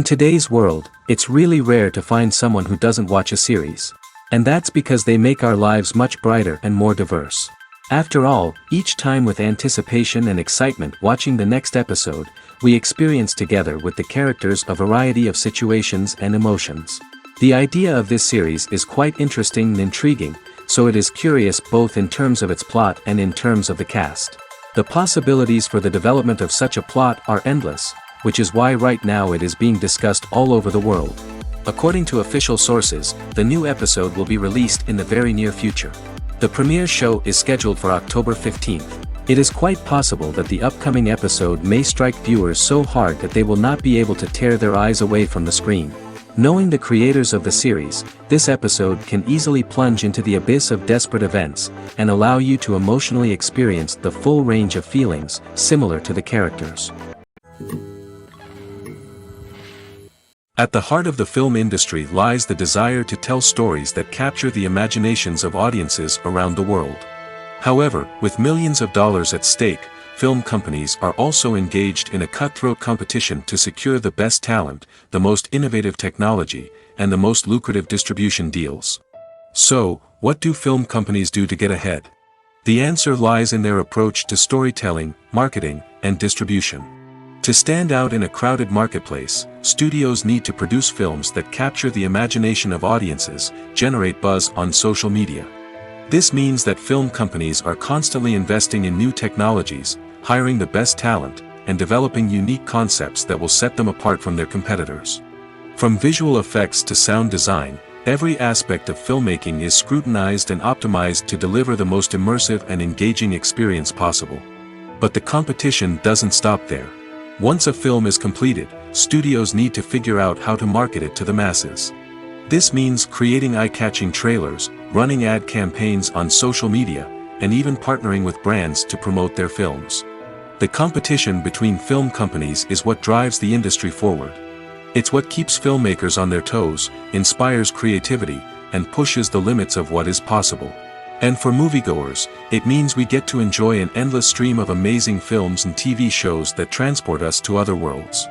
In today's world, it's really rare to find someone who doesn't watch a series. And that's because they make our lives much brighter and more diverse. After all, each time with anticipation and excitement watching the next episode, we experience together with the characters a variety of situations and emotions. The idea of this series is quite interesting and intriguing, so it is curious both in terms of its plot and in terms of the cast. The possibilities for the development of such a plot are endless, which is why right now it is being discussed all over the world. According to official sources, the new episode will be released in the very near future. The premiere show is scheduled for October 15th. It is quite possible that the upcoming episode may strike viewers so hard that they will not be able to tear their eyes away from the screen. Knowing the creators of the series, this episode can easily plunge into the abyss of desperate events, and allow you to emotionally experience the full range of feelings, similar to the characters. At the heart of the film industry lies the desire to tell stories that capture the imaginations of audiences around the world. However, with millions of dollars at stake, film companies are also engaged in a cutthroat competition to secure the best talent, the most innovative technology, and the most lucrative distribution deals. So, what do film companies do to get ahead? The answer lies in their approach to storytelling, marketing, and distribution. To stand out in a crowded marketplace, studios need to produce films that capture the imagination of audiences, generate buzz on social media. This means that film companies are constantly investing in new technologies, hiring the best talent, and developing unique concepts that will set them apart from their competitors. From visual effects to sound design, every aspect of filmmaking is scrutinized and optimized to deliver the most immersive and engaging experience possible. But the competition doesn't stop there. Once a film is completed, studios need to figure out how to market it to the masses. This means creating eye-catching trailers, running ad campaigns on social media, and even partnering with brands to promote their films. The competition between film companies is what drives the industry forward. It's what keeps filmmakers on their toes, inspires creativity, and pushes the limits of what is possible. And for moviegoers, it means we get to enjoy an endless stream of amazing films and TV shows that transport us to other worlds.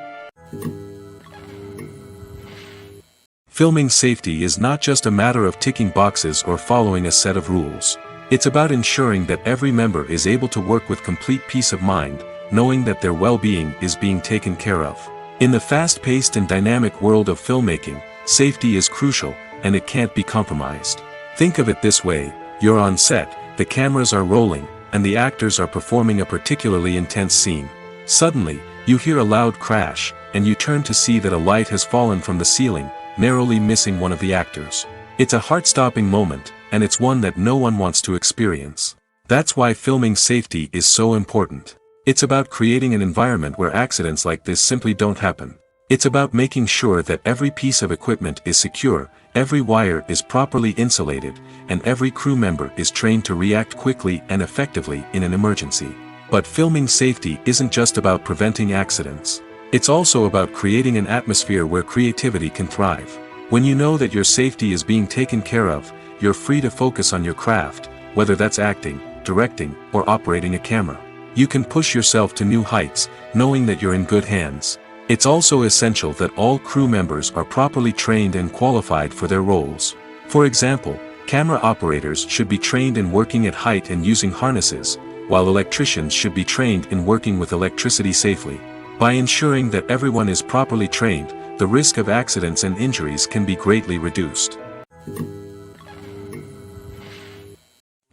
Filming safety is not just a matter of ticking boxes or following a set of rules. It's about ensuring that every member is able to work with complete peace of mind, knowing that their well-being is being taken care of. In the fast-paced and dynamic world of filmmaking, safety is crucial, and it can't be compromised. Think of it this way: you're on set, the cameras are rolling, and the actors are performing a particularly intense scene. Suddenly, you hear a loud crash, and you turn to see that a light has fallen from the ceiling, narrowly missing one of the actors. It's a heart-stopping moment, and it's one that no one wants to experience. That's why filming safety is so important. It's about creating an environment where accidents like this simply don't happen. It's about making sure that every piece of equipment is secure, every wire is properly insulated, and every crew member is trained to react quickly and effectively in an emergency. But filming safety isn't just about preventing accidents. It's also about creating an atmosphere where creativity can thrive. When you know that your safety is being taken care of, you're free to focus on your craft, whether that's acting, directing, or operating a camera. You can push yourself to new heights, knowing that you're in good hands. It's also essential that all crew members are properly trained and qualified for their roles. For example, camera operators should be trained in working at height and using harnesses, while electricians should be trained in working with electricity safely. By ensuring that everyone is properly trained, the risk of accidents and injuries can be greatly reduced.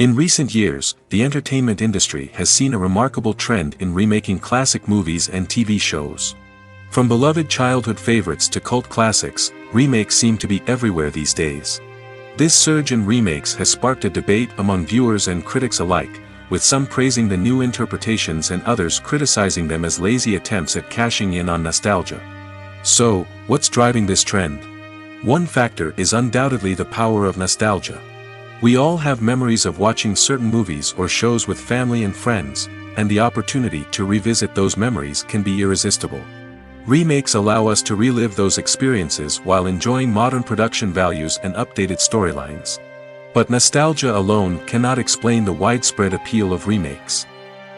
In recent years, the entertainment industry has seen a remarkable trend in remaking classic movies and TV shows. From beloved childhood favorites to cult classics, remakes seem to be everywhere these days. This surge in remakes has sparked a debate among viewers and critics alike, with some praising the new interpretations and others criticizing them as lazy attempts at cashing in on nostalgia. So, what's driving this trend? One factor is undoubtedly the power of nostalgia. We all have memories of watching certain movies or shows with family and friends, and the opportunity to revisit those memories can be irresistible. Remakes allow us to relive those experiences while enjoying modern production values and updated storylines. But nostalgia alone cannot explain the widespread appeal of remakes.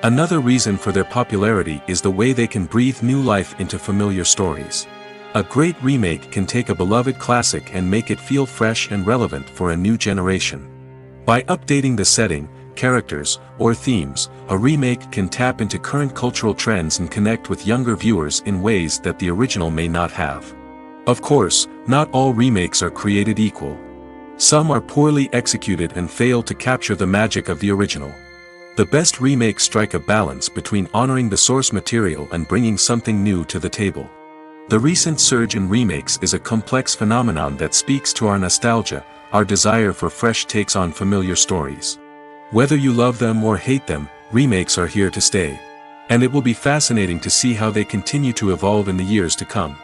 Another reason for their popularity is the way they can breathe new life into familiar stories. A great remake can take a beloved classic and make it feel fresh and relevant for a new generation. By updating the setting, characters, or themes, a remake can tap into current cultural trends and connect with younger viewers in ways that the original may not have. Of course, not all remakes are created equal. Some are poorly executed and fail to capture the magic of the original. The best remakes strike a balance between honoring the source material and bringing something new to the table. The recent surge in remakes is a complex phenomenon that speaks to our nostalgia, our desire for fresh takes on familiar stories. Whether you love them or hate them, remakes are here to stay. And it will be fascinating to see how they continue to evolve in the years to come.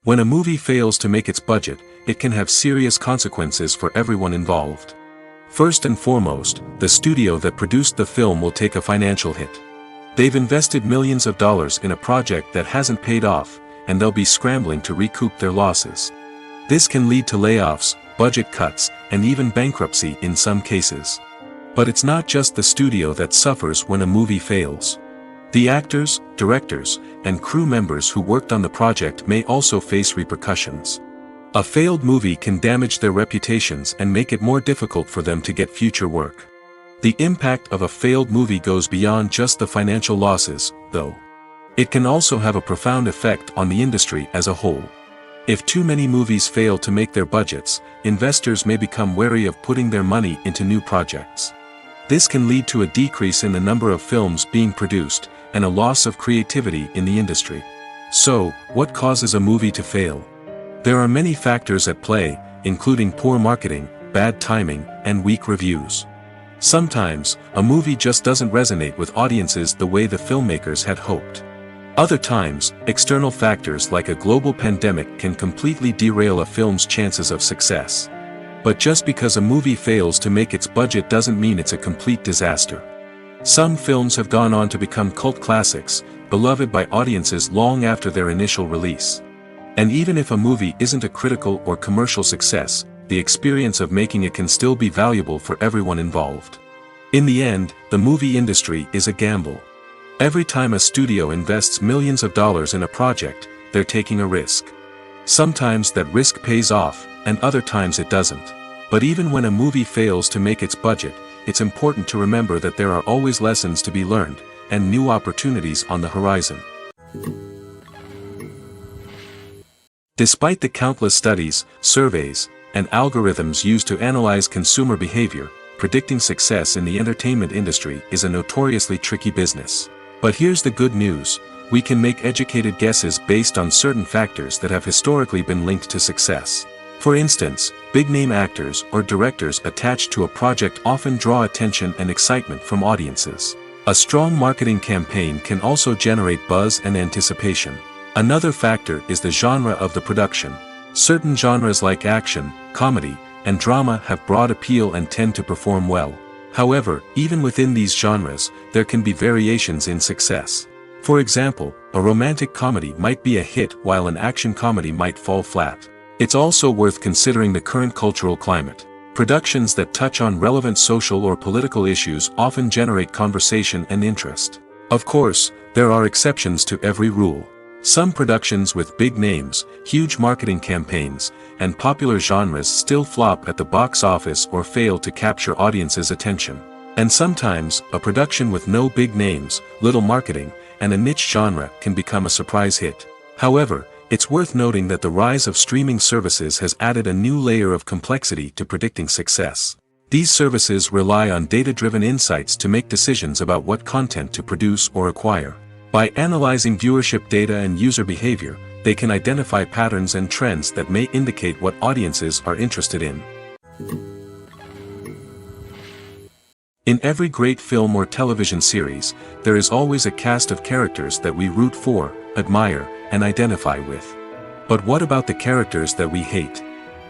When a movie fails to make its budget, it can have serious consequences for everyone involved. First and foremost, the studio that produced the film will take a financial hit. They've invested millions of dollars in a project that hasn't paid off, and they'll be scrambling to recoup their losses. This can lead to layoffs, budget cuts, and even bankruptcy in some cases. But it's not just the studio that suffers when a movie fails. The actors, directors, and crew members who worked on the project may also face repercussions. A failed movie can damage their reputations and make it more difficult for them to get future work. The impact of a failed movie goes beyond just the financial losses, though. It can also have a profound effect on the industry as a whole. If too many movies fail to make their budgets, investors may become wary of putting their money into new projects. This can lead to a decrease in the number of films being produced, and a loss of creativity in the industry. So, what causes a movie to fail? There are many factors at play, including poor marketing, bad timing, and weak reviews. Sometimes, a movie just doesn't resonate with audiences the way the filmmakers had hoped. Other times, external factors like a global pandemic can completely derail a film's chances of success. But just because a movie fails to make its budget doesn't mean it's a complete disaster. Some films have gone on to become cult classics, beloved by audiences long after their initial release. And even if a movie isn't a critical or commercial success, the experience of making it can still be valuable for everyone involved. In the end, the movie industry is a gamble. Every time a studio invests millions of dollars in a project, they're taking a risk. Sometimes that risk pays off, and other times it doesn't. But even when a movie fails to make its budget, it's important to remember that there are always lessons to be learned, and new opportunities on the horizon. Despite the countless studies, surveys, and algorithms used to analyze consumer behavior, predicting success in the entertainment industry is a notoriously tricky business. But here's the good news: we can make educated guesses based on certain factors that have historically been linked to success. For instance, big-name actors or directors attached to a project often draw attention and excitement from audiences. A strong marketing campaign can also generate buzz and anticipation. Another factor is the genre of the production. Certain genres like action, comedy, and drama have broad appeal and tend to perform well. However, even within these genres, there can be variations in success. For example, a romantic comedy might be a hit while an action comedy might fall flat. It's also worth considering the current cultural climate. Productions that touch on relevant social or political issues often generate conversation and interest. Of course, there are exceptions to every rule. Some productions with big names, huge marketing campaigns, and popular genres still flop at the box office or fail to capture audiences' attention. And sometimes, a production with no big names, little marketing, and a niche genre can become a surprise hit. However, it's worth noting that the rise of streaming services has added a new layer of complexity to predicting success. These services rely on data-driven insights to make decisions about what content to produce or acquire. By analyzing viewership data and user behavior, they can identify patterns and trends that may indicate what audiences are interested in. In every great film or television series, there is always a cast of characters that we root for, admire, and identify with. But what about the characters that we hate?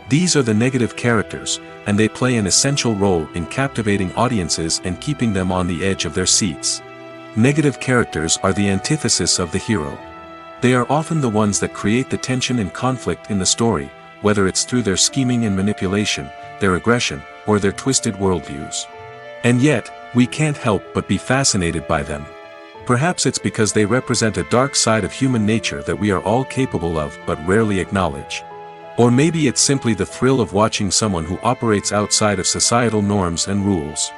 These are the negative characters, and they play an essential role in captivating audiences and keeping them on the edge of their seats. Negative characters are the antithesis of the hero. They are often the ones that create the tension and conflict in the story, whether it's through their scheming and manipulation, their aggression, or their twisted worldviews. And yet, we can't help but be fascinated by them. Perhaps it's because they represent a dark side of human nature that we are all capable of but rarely acknowledge. Or maybe it's simply the thrill of watching someone who operates outside of societal norms and rules.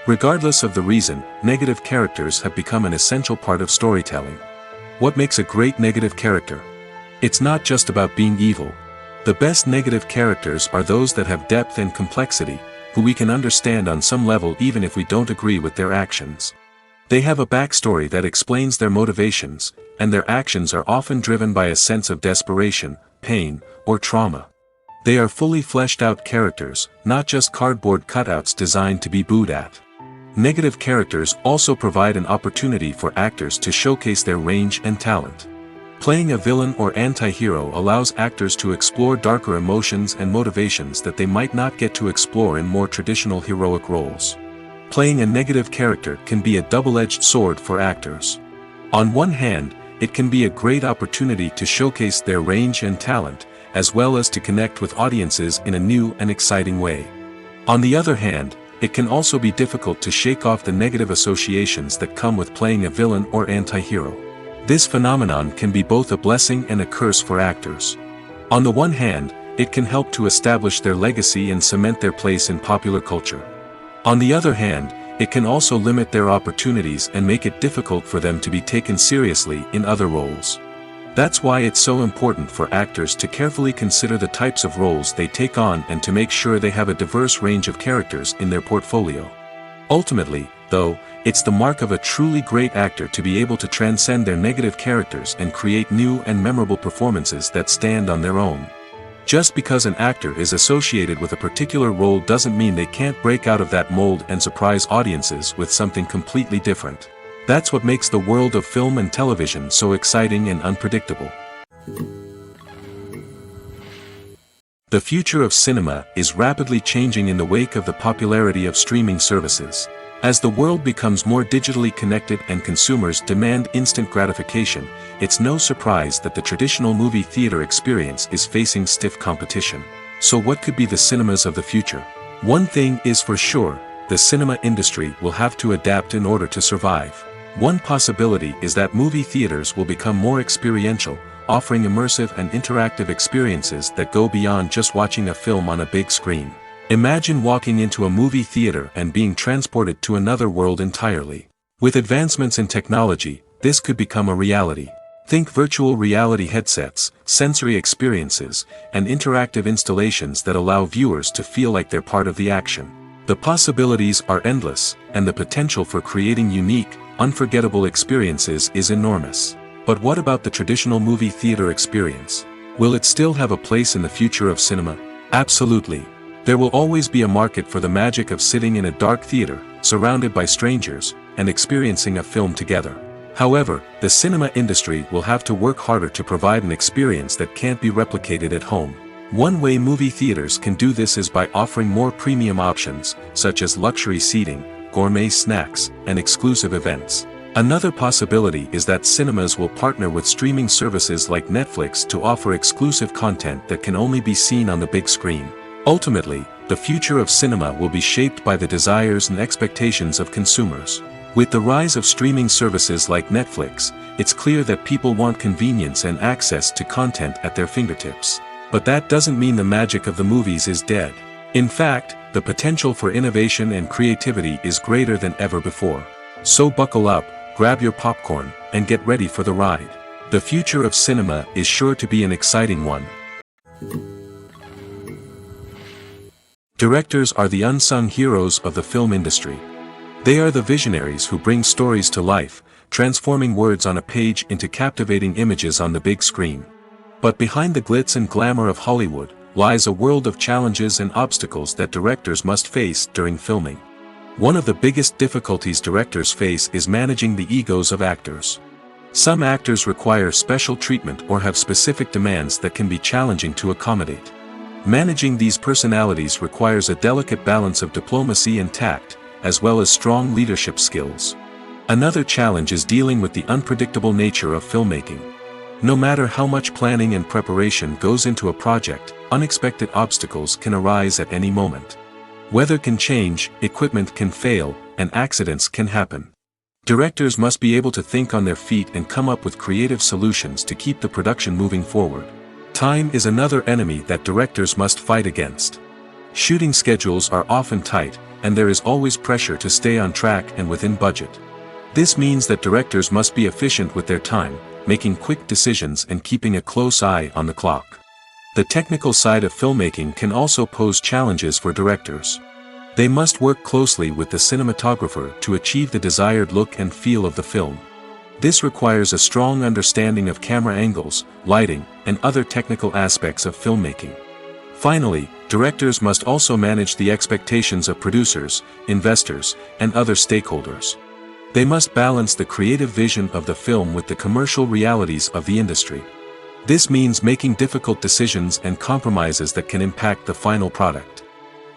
Regardless of the reason, negative characters have become an essential part of storytelling. What makes a great negative character? It's not just about being evil. The best negative characters are those that have depth and complexity, who we can understand on some level even if we don't agree with their actions. They have a backstory that explains their motivations, and their actions are often driven by a sense of desperation, pain, or trauma. They are fully fleshed out characters, not just cardboard cutouts designed to be booed at. Negative characters also provide an opportunity for actors to showcase their range and talent. Playing a villain or anti-hero allows actors to explore darker emotions and motivations that they might not get to explore in more traditional heroic roles. Playing a negative character can be a double-edged sword for actors. On one hand, it can be a great opportunity to showcase their range and talent, as well as to connect with audiences in a new and exciting way. On the other hand, it can also be difficult to shake off the negative associations that come with playing a villain or anti-hero. This phenomenon can be both a blessing and a curse for actors. On the one hand, it can help to establish their legacy and cement their place in popular culture. On the other hand, it can also limit their opportunities and make it difficult for them to be taken seriously in other roles. That's why it's so important for actors to carefully consider the types of roles they take on and to make sure they have a diverse range of characters in their portfolio. Ultimately, though, it's the mark of a truly great actor to be able to transcend their negative characters and create new and memorable performances that stand on their own. Just because an actor is associated with a particular role doesn't mean they can't break out of that mold and surprise audiences with something completely different. That's what makes the world of film and television so exciting and unpredictable. The future of cinema is rapidly changing in the wake of the popularity of streaming services. As the world becomes more digitally connected and consumers demand instant gratification, it's no surprise that the traditional movie theater experience is facing stiff competition. So what could be the cinemas of the future? One thing is for sure, the cinema industry will have to adapt in order to survive. One possibility is that movie theaters will become more experiential, offering immersive and interactive experiences that go beyond just watching a film on a big screen. Imagine walking into a movie theater and being transported to another world entirely. With advancements in technology, this could become a reality. Think virtual reality headsets, sensory experiences, and interactive installations that allow viewers to feel like they're part of the action. The possibilities are endless, and the potential for creating unique, unforgettable experiences is enormous. But what about the traditional movie theater experience? Will it still have a place in the future of cinema? Absolutely. There will always be a market for the magic of sitting in a dark theater, surrounded by strangers, and experiencing a film together. However, the cinema industry will have to work harder to provide an experience that can't be replicated at home. One way movie theaters can do this is by offering more premium options, such as luxury seating, gourmet snacks, and exclusive events. Another possibility is that cinemas will partner with streaming services like Netflix to offer exclusive content that can only be seen on the big screen. Ultimately, the future of cinema will be shaped by the desires and expectations of consumers. With the rise of streaming services like Netflix, it's clear that people want convenience and access to content at their fingertips. But that doesn't mean the magic of the movies is dead. In fact, the potential for innovation and creativity is greater than ever before. So buckle up, grab your popcorn, and get ready for the ride. The future of cinema is sure to be an exciting one. Directors are the unsung heroes of the film industry. They are the visionaries who bring stories to life, transforming words on a page into captivating images on the big screen. But behind the glitz and glamour of Hollywood, lies a world of challenges and obstacles that directors must face during filming. One of the biggest difficulties directors face is managing the egos of actors. Some actors require special treatment or have specific demands that can be challenging to accommodate. Managing these personalities requires a delicate balance of diplomacy and tact, as well as strong leadership skills. Another challenge is dealing with the unpredictable nature of filmmaking. No matter how much planning and preparation goes into a project, unexpected obstacles can arise at any moment. Weather can change, equipment can fail, and accidents can happen. Directors must be able to think on their feet and come up with creative solutions to keep the production moving forward. Time is another enemy that directors must fight against. Shooting schedules are often tight, and there is always pressure to stay on track and within budget. This means that directors must be efficient with their time, making quick decisions and keeping a close eye on the clock. The technical side of filmmaking can also pose challenges for directors. They must work closely with the cinematographer to achieve the desired look and feel of the film. This requires a strong understanding of camera angles, lighting, and other technical aspects of filmmaking. Finally, directors must also manage the expectations of producers, investors, and other stakeholders. They must balance the creative vision of the film with the commercial realities of the industry. This means making difficult decisions and compromises that can impact the final product.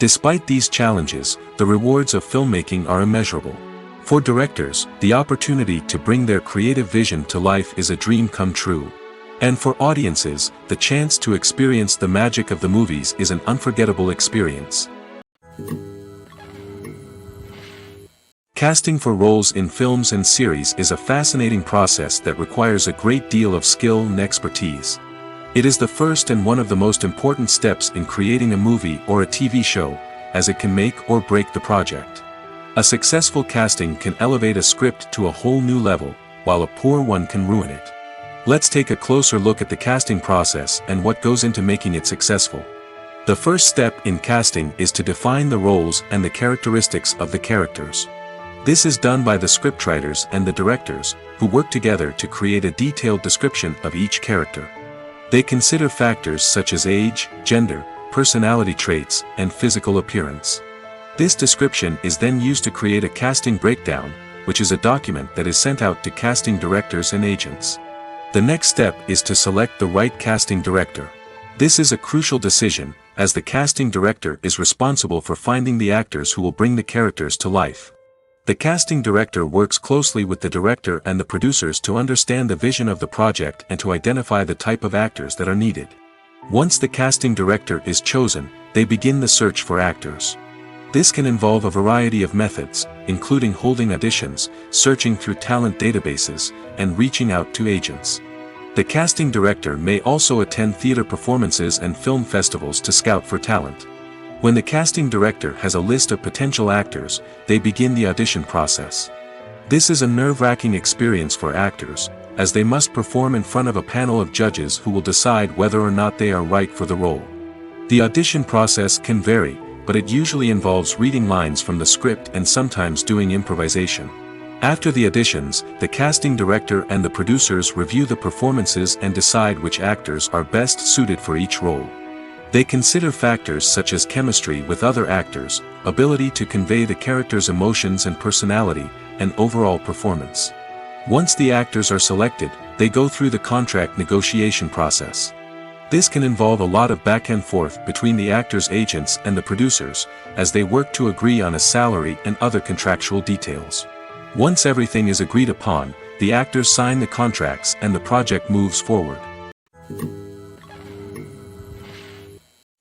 Despite these challenges, the rewards of filmmaking are immeasurable. For directors, the opportunity to bring their creative vision to life is a dream come true. And for audiences, the chance to experience the magic of the movies is an unforgettable experience. Casting for roles in films and series is a fascinating process that requires a great deal of skill and expertise. It is the first and one of the most important steps in creating a movie or a TV show, as it can make or break the project. A successful casting can elevate a script to a whole new level, while a poor one can ruin it. Let's take a closer look at the casting process and what goes into making it successful. The first step in casting is to define the roles and the characteristics of the characters. This is done by the scriptwriters and the directors, who work together to create a detailed description of each character. They consider factors such as age, gender, personality traits, and physical appearance. This description is then used to create a casting breakdown, which is a document that is sent out to casting directors and agents. The next step is to select the right casting director. This is a crucial decision, as the casting director is responsible for finding the actors who will bring the characters to life. The casting director works closely with the director and the producers to understand the vision of the project and to identify the type of actors that are needed. Once the casting director is chosen, they begin the search for actors. This can involve a variety of methods, including holding auditions, searching through talent databases, and reaching out to agents. The casting director may also attend theater performances and film festivals to scout for talent. When the casting director has a list of potential actors, they begin the audition process. This is a nerve-wracking experience for actors, as they must perform in front of a panel of judges who will decide whether or not they are right for the role. The audition process can vary, but it usually involves reading lines from the script and sometimes doing improvisation. After the auditions, the casting director and the producers review the performances and decide which actors are best suited for each role. They consider factors such as chemistry with other actors, ability to convey the character's emotions and personality, and overall performance. Once the actors are selected, they go through the contract negotiation process. This can involve a lot of back and forth between the actors' agents and the producers, as they work to agree on a salary and other contractual details. Once everything is agreed upon, the actors sign the contracts and the project moves forward.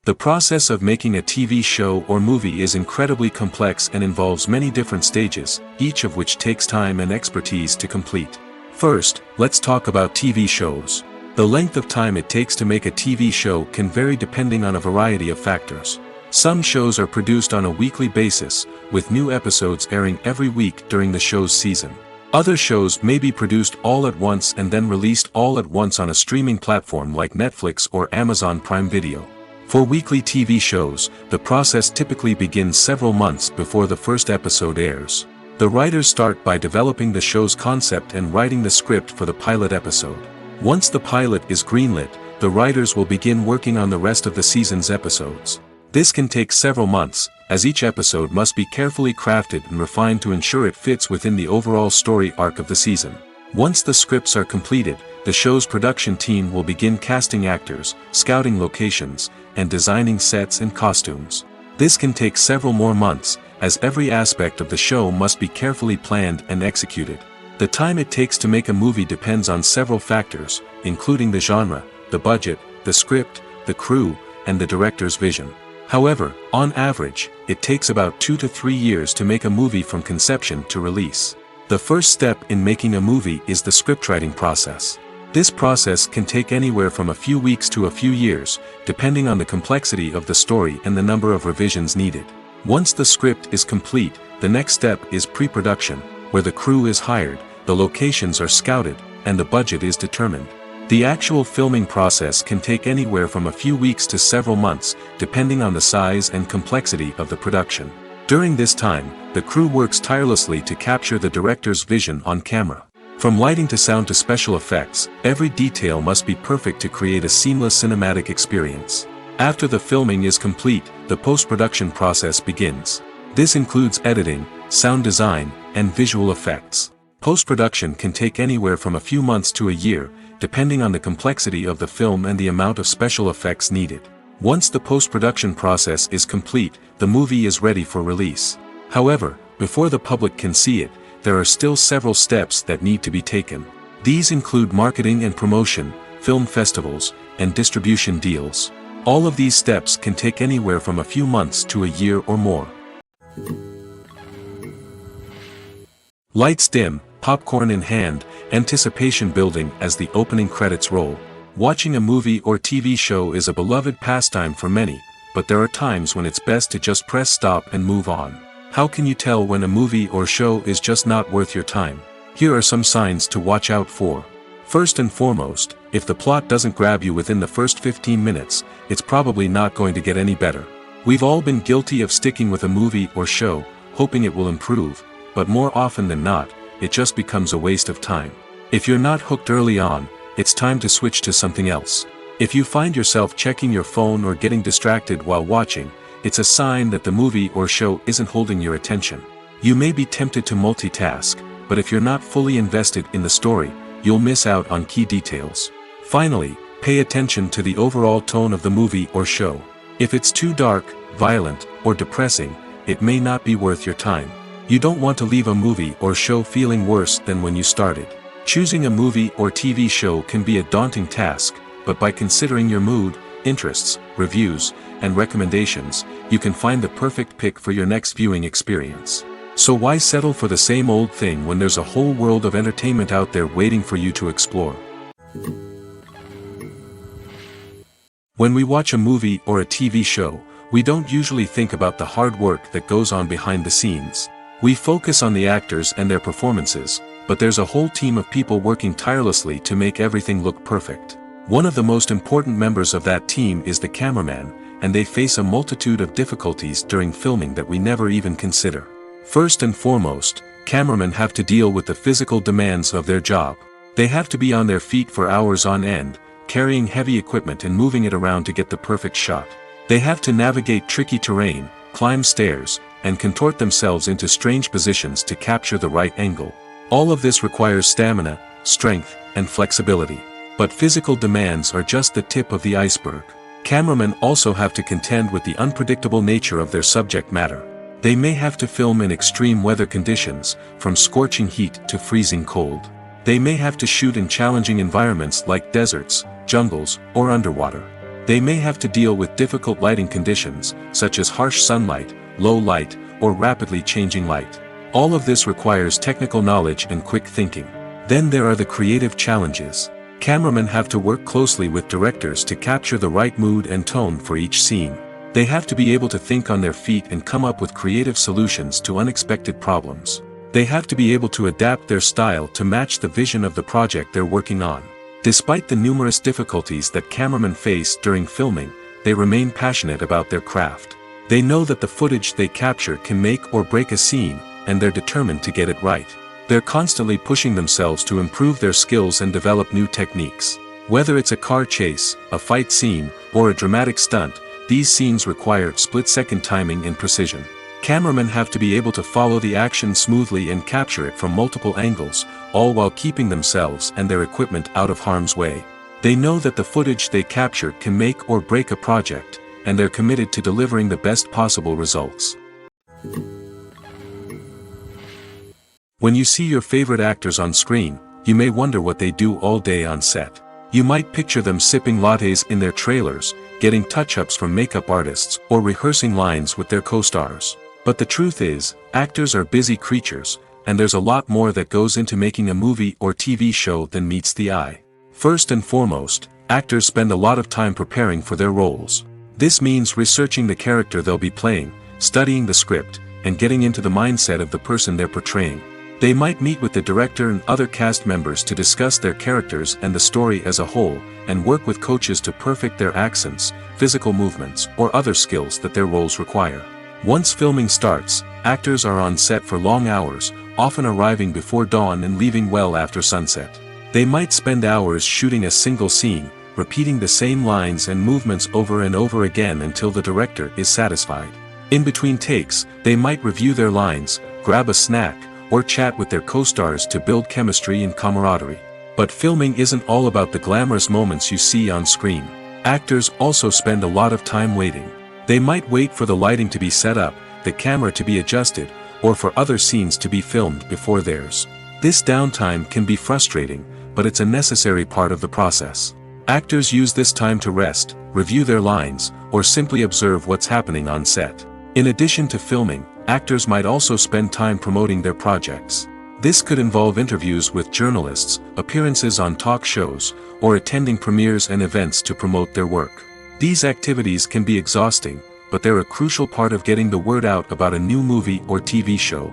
The process of making a TV show or movie is incredibly complex and involves many different stages, each of which takes time and expertise to complete. First, let's talk about TV shows. The length of time it takes to make a TV show can vary depending on a variety of factors. Some shows are produced on a weekly basis, with new episodes airing every week during the show's season. Other shows may be produced all at once and then released all at once on a streaming platform like Netflix or Amazon Prime Video. For weekly TV shows, the process typically begins several months before the first episode airs. The writers start by developing the show's concept and writing the script for the pilot episode. Once the pilot is greenlit, the writers will begin working on the rest of the season's episodes. This can take several months, as each episode must be carefully crafted and refined to ensure it fits within the overall story arc of the season. Once the scripts are completed, the show's production team will begin casting actors, scouting locations, and designing sets and costumes. This can take several more months, as every aspect of the show must be carefully planned and executed. The time it takes to make a movie depends on several factors, including the genre, the budget, the script, the crew, and the director's vision. However, on average, it takes about 2 to 3 years to make a movie from conception to release. The first step in making a movie is the scriptwriting process. This process can take anywhere from a few weeks to a few years, depending on the complexity of the story and the number of revisions needed. Once the script is complete, the next step is pre-production, where the crew is hired, the locations are scouted, and the budget is determined. The actual filming process can take anywhere from a few weeks to several months, depending on the size and complexity of the production. During this time, the crew works tirelessly to capture the director's vision on camera. From lighting to sound to special effects, every detail must be perfect to create a seamless cinematic experience. After the filming is complete, the post-production process begins. This includes editing, sound design, and visual effects. Post-production can take anywhere from a few months to a year, depending on the complexity of the film and the amount of special effects needed. Once the post-production process is complete, the movie is ready for release. However, before the public can see it, there are still several steps that need to be taken. These include marketing and promotion, film festivals, and distribution deals. All of these steps can take anywhere from a few months to a year or more. Lights dim, popcorn in hand, anticipation building as the opening credits roll. Watching a movie or TV show is a beloved pastime for many, but there are times when it's best to just press stop and move on. How can you tell when a movie or show is just not worth your time? Here are some signs to watch out for. First and foremost, if the plot doesn't grab you within the first 15 minutes, it's probably not going to get any better. We've all been guilty of sticking with a movie or show, hoping it will improve, but more often than not, it just becomes a waste of time. If you're not hooked early on, it's time to switch to something else. If you find yourself checking your phone or getting distracted while watching, it's a sign that the movie or show isn't holding your attention. You may be tempted to multitask, but if you're not fully invested in the story, you'll miss out on key details. Finally, pay attention to the overall tone of the movie or show. If it's too dark, violent, or depressing, it may not be worth your time. You don't want to leave a movie or show feeling worse than when you started. Choosing a movie or TV show can be a daunting task, but by considering your mood, interests, reviews, and recommendations, you can find the perfect pick for your next viewing experience. So why settle for the same old thing when there's a whole world of entertainment out there waiting for you to explore? When we watch a movie or a TV show, we don't usually think about the hard work that goes on behind the scenes. We focus on the actors and their performances, but there's a whole team of people working tirelessly to make everything look perfect. One of the most important members of that team is the cameraman, and they face a multitude of difficulties during filming that we never even consider. First and foremost, cameramen have to deal with the physical demands of their job. They have to be on their feet for hours on end, carrying heavy equipment and moving it around to get the perfect shot. They have to navigate tricky terrain, climb stairs, and contort themselves into strange positions to capture the right angle. All of this requires stamina, strength, and flexibility. But physical demands are just the tip of the iceberg. Cameramen also have to contend with the unpredictable nature of their subject matter. They may have to film in extreme weather conditions, from scorching heat to freezing cold. They may have to shoot in challenging environments like deserts, jungles, or underwater. They may have to deal with difficult lighting conditions, such as harsh sunlight, low light, or rapidly changing light. All of this requires technical knowledge and quick thinking. Then there are the creative challenges. Cameramen have to work closely with directors to capture the right mood and tone for each scene. They have to be able to think on their feet and come up with creative solutions to unexpected problems. They have to be able to adapt their style to match the vision of the project they're working on. Despite the numerous difficulties that cameramen face during filming, they remain passionate about their craft. They know that the footage they capture can make or break a scene, and they're determined to get it right. They're constantly pushing themselves to improve their skills and develop new techniques. Whether it's a car chase, a fight scene, or a dramatic stunt, these scenes require split-second timing and precision. Cameramen have to be able to follow the action smoothly and capture it from multiple angles, all while keeping themselves and their equipment out of harm's way. They know that the footage they capture can make or break a project, and they're committed to delivering the best possible results. When you see your favorite actors on screen, you may wonder what they do all day on set. You might picture them sipping lattes in their trailers, getting touch-ups from makeup artists, or rehearsing lines with their co-stars. But the truth is, actors are busy creatures, and there's a lot more that goes into making a movie or TV show than meets the eye. First and foremost, actors spend a lot of time preparing for their roles. This means researching the character they'll be playing, studying the script, and getting into the mindset of the person they're portraying. They might meet with the director and other cast members to discuss their characters and the story as a whole, and work with coaches to perfect their accents, physical movements, or other skills that their roles require. Once filming starts, actors are on set for long hours, often arriving before dawn and leaving well after sunset. They might spend hours shooting a single scene, repeating the same lines and movements over and over again until the director is satisfied. In between takes, they might review their lines, grab a snack, or chat with their co-stars to build chemistry and camaraderie. But filming isn't all about the glamorous moments you see on screen. Actors also spend a lot of time waiting. They might wait for the lighting to be set up, the camera to be adjusted, or for other scenes to be filmed before theirs. This downtime can be frustrating, but it's a necessary part of the process. Actors use this time to rest, review their lines, or simply observe what's happening on set. In addition to filming, actors might also spend time promoting their projects. This could involve interviews with journalists, appearances on talk shows, or attending premieres and events to promote their work. These activities can be exhausting, but they're a crucial part of getting the word out about a new movie or TV show.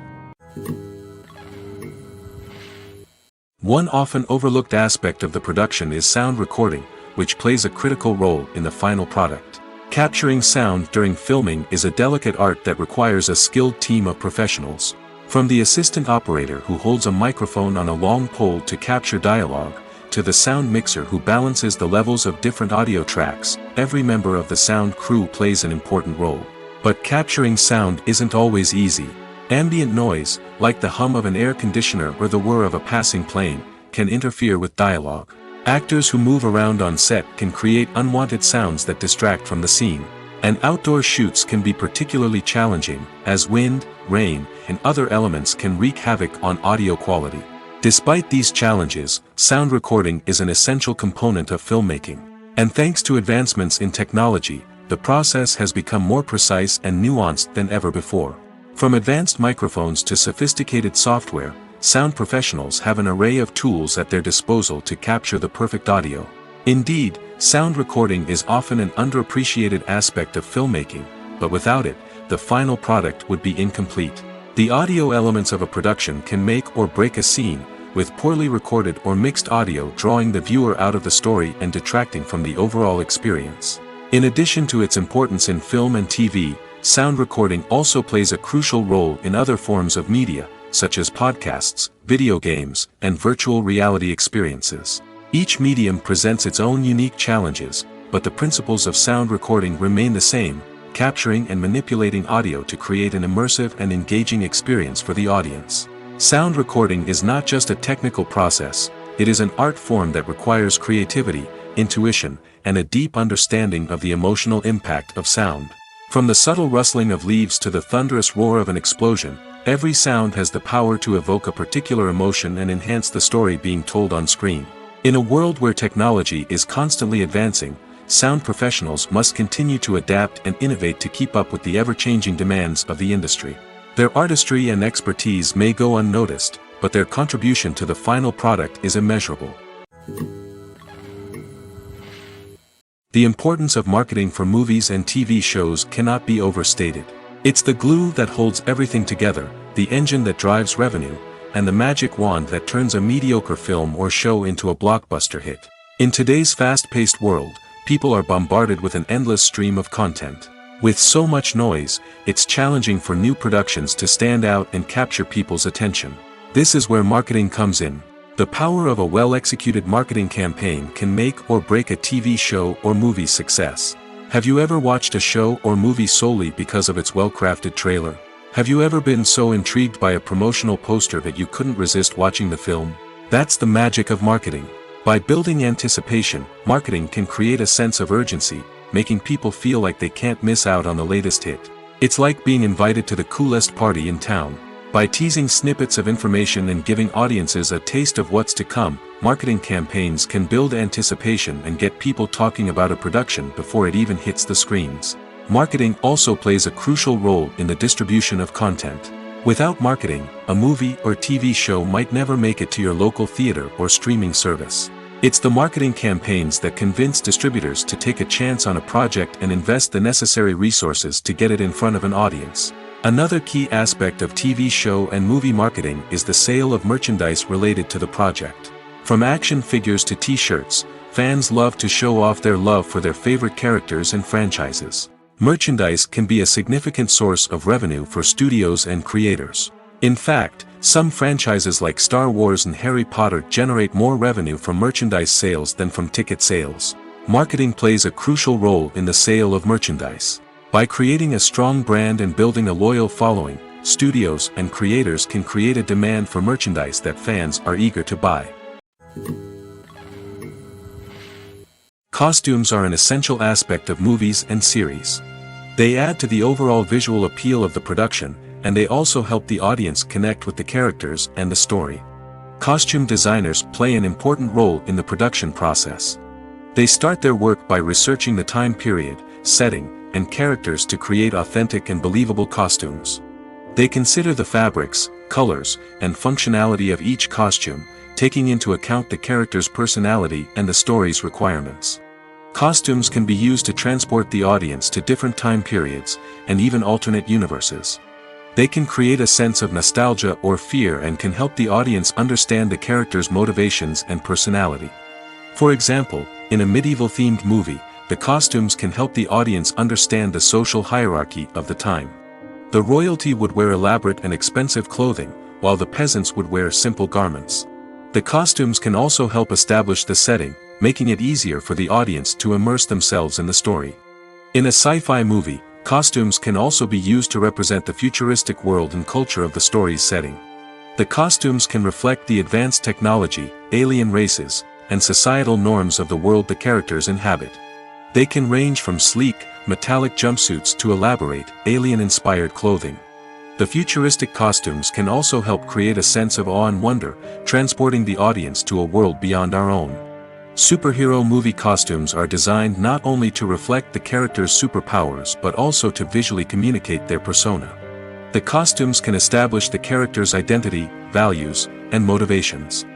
One often overlooked aspect of the production is sound recording, which plays a critical role in the final product. Capturing sound during filming is a delicate art that requires a skilled team of professionals. From the assistant operator who holds a microphone on a long pole to capture dialogue, to the sound mixer who balances the levels of different audio tracks, every member of the sound crew plays an important role. But capturing sound isn't always easy. Ambient noise, like the hum of an air conditioner or the whir of a passing plane, can interfere with dialogue. Actors who move around on set can create unwanted sounds that distract from the scene. And outdoor shoots can be particularly challenging, as wind, rain, and other elements can wreak havoc on audio quality. Despite these challenges, sound recording is an essential component of filmmaking. And thanks to advancements in technology, the process has become more precise and nuanced than ever before. From advanced microphones to sophisticated software, sound professionals have an array of tools at their disposal to capture the perfect audio. Indeed, sound recording is often an underappreciated aspect of filmmaking, but without it, the final product would be incomplete. The audio elements of a production can make or break a scene, with poorly recorded or mixed audio drawing the viewer out of the story and detracting from the overall experience. In addition to its importance in film and TV, sound recording also plays a crucial role in other forms of media, such as podcasts, video games, and virtual reality experiences. Each medium presents its own unique challenges, but the principles of sound recording remain the same, capturing and manipulating audio to create an immersive and engaging experience for the audience. Sound recording is not just a technical process, it is an art form that requires creativity, intuition, and a deep understanding of the emotional impact of sound. From the subtle rustling of leaves to the thunderous roar of an explosion, every sound has the power to evoke a particular emotion and enhance the story being told on screen. In a world where technology is constantly advancing, sound professionals must continue to adapt and innovate to keep up with the ever-changing demands of the industry. Their artistry and expertise may go unnoticed, but their contribution to the final product is immeasurable. The importance of marketing for movies and TV shows cannot be overstated. It's the glue that holds everything together, the engine that drives revenue, and the magic wand that turns a mediocre film or show into a blockbuster hit. In today's fast-paced world, people are bombarded with an endless stream of content. With so much noise, it's challenging for new productions to stand out and capture people's attention. This is where marketing comes in. The power of a well-executed marketing campaign can make or break a TV show or movie's success. Have you ever watched a show or movie solely because of its well-crafted trailer? Have you ever been so intrigued by a promotional poster that you couldn't resist watching the film? That's the magic of marketing. By building anticipation, marketing can create a sense of urgency, making people feel like they can't miss out on the latest hit. It's like being invited to the coolest party in town. By teasing snippets of information and giving audiences a taste of what's to come, marketing campaigns can build anticipation and get people talking about a production before it even hits the screens. Marketing also plays a crucial role in the distribution of content. Without marketing, a movie or TV show might never make it to your local theater or streaming service. It's the marketing campaigns that convince distributors to take a chance on a project and invest the necessary resources to get it in front of an audience. Another key aspect of TV show and movie marketing is the sale of merchandise related to the project. From action figures to t-shirts, fans love to show off their love for their favorite characters and franchises. Merchandise can be a significant source of revenue for studios and creators. In fact, some franchises like Star Wars and Harry Potter generate more revenue from merchandise sales than from ticket sales. Marketing plays a crucial role in the sale of merchandise. By creating a strong brand and building a loyal following, studios and creators can create a demand for merchandise that fans are eager to buy. Costumes are an essential aspect of movies and series. They add to the overall visual appeal of the production, and they also help the audience connect with the characters and the story. Costume designers play an important role in the production process. They start their work by researching the time period, setting, and characters to create authentic and believable costumes. They consider the fabrics, colors, and functionality of each costume, taking into account the character's personality and the story's requirements. Costumes can be used to transport the audience to different time periods, and even alternate universes. They can create a sense of nostalgia or fear and can help the audience understand the character's motivations and personality. For example, in a medieval-themed movie, the costumes can help the audience understand the social hierarchy of the time. The royalty would wear elaborate and expensive clothing, while the peasants would wear simple garments. The costumes can also help establish the setting, making it easier for the audience to immerse themselves in the story. In a sci-fi movie, costumes can also be used to represent the futuristic world and culture of the story's setting. The costumes can reflect the advanced technology, alien races, and societal norms of the world the characters inhabit. They can range from sleek, metallic jumpsuits to elaborate, alien-inspired clothing. The futuristic costumes can also help create a sense of awe and wonder, transporting the audience to a world beyond our own. Superhero movie costumes are designed not only to reflect the character's superpowers but also to visually communicate their persona. The costumes can establish the character's identity, values, and motivations.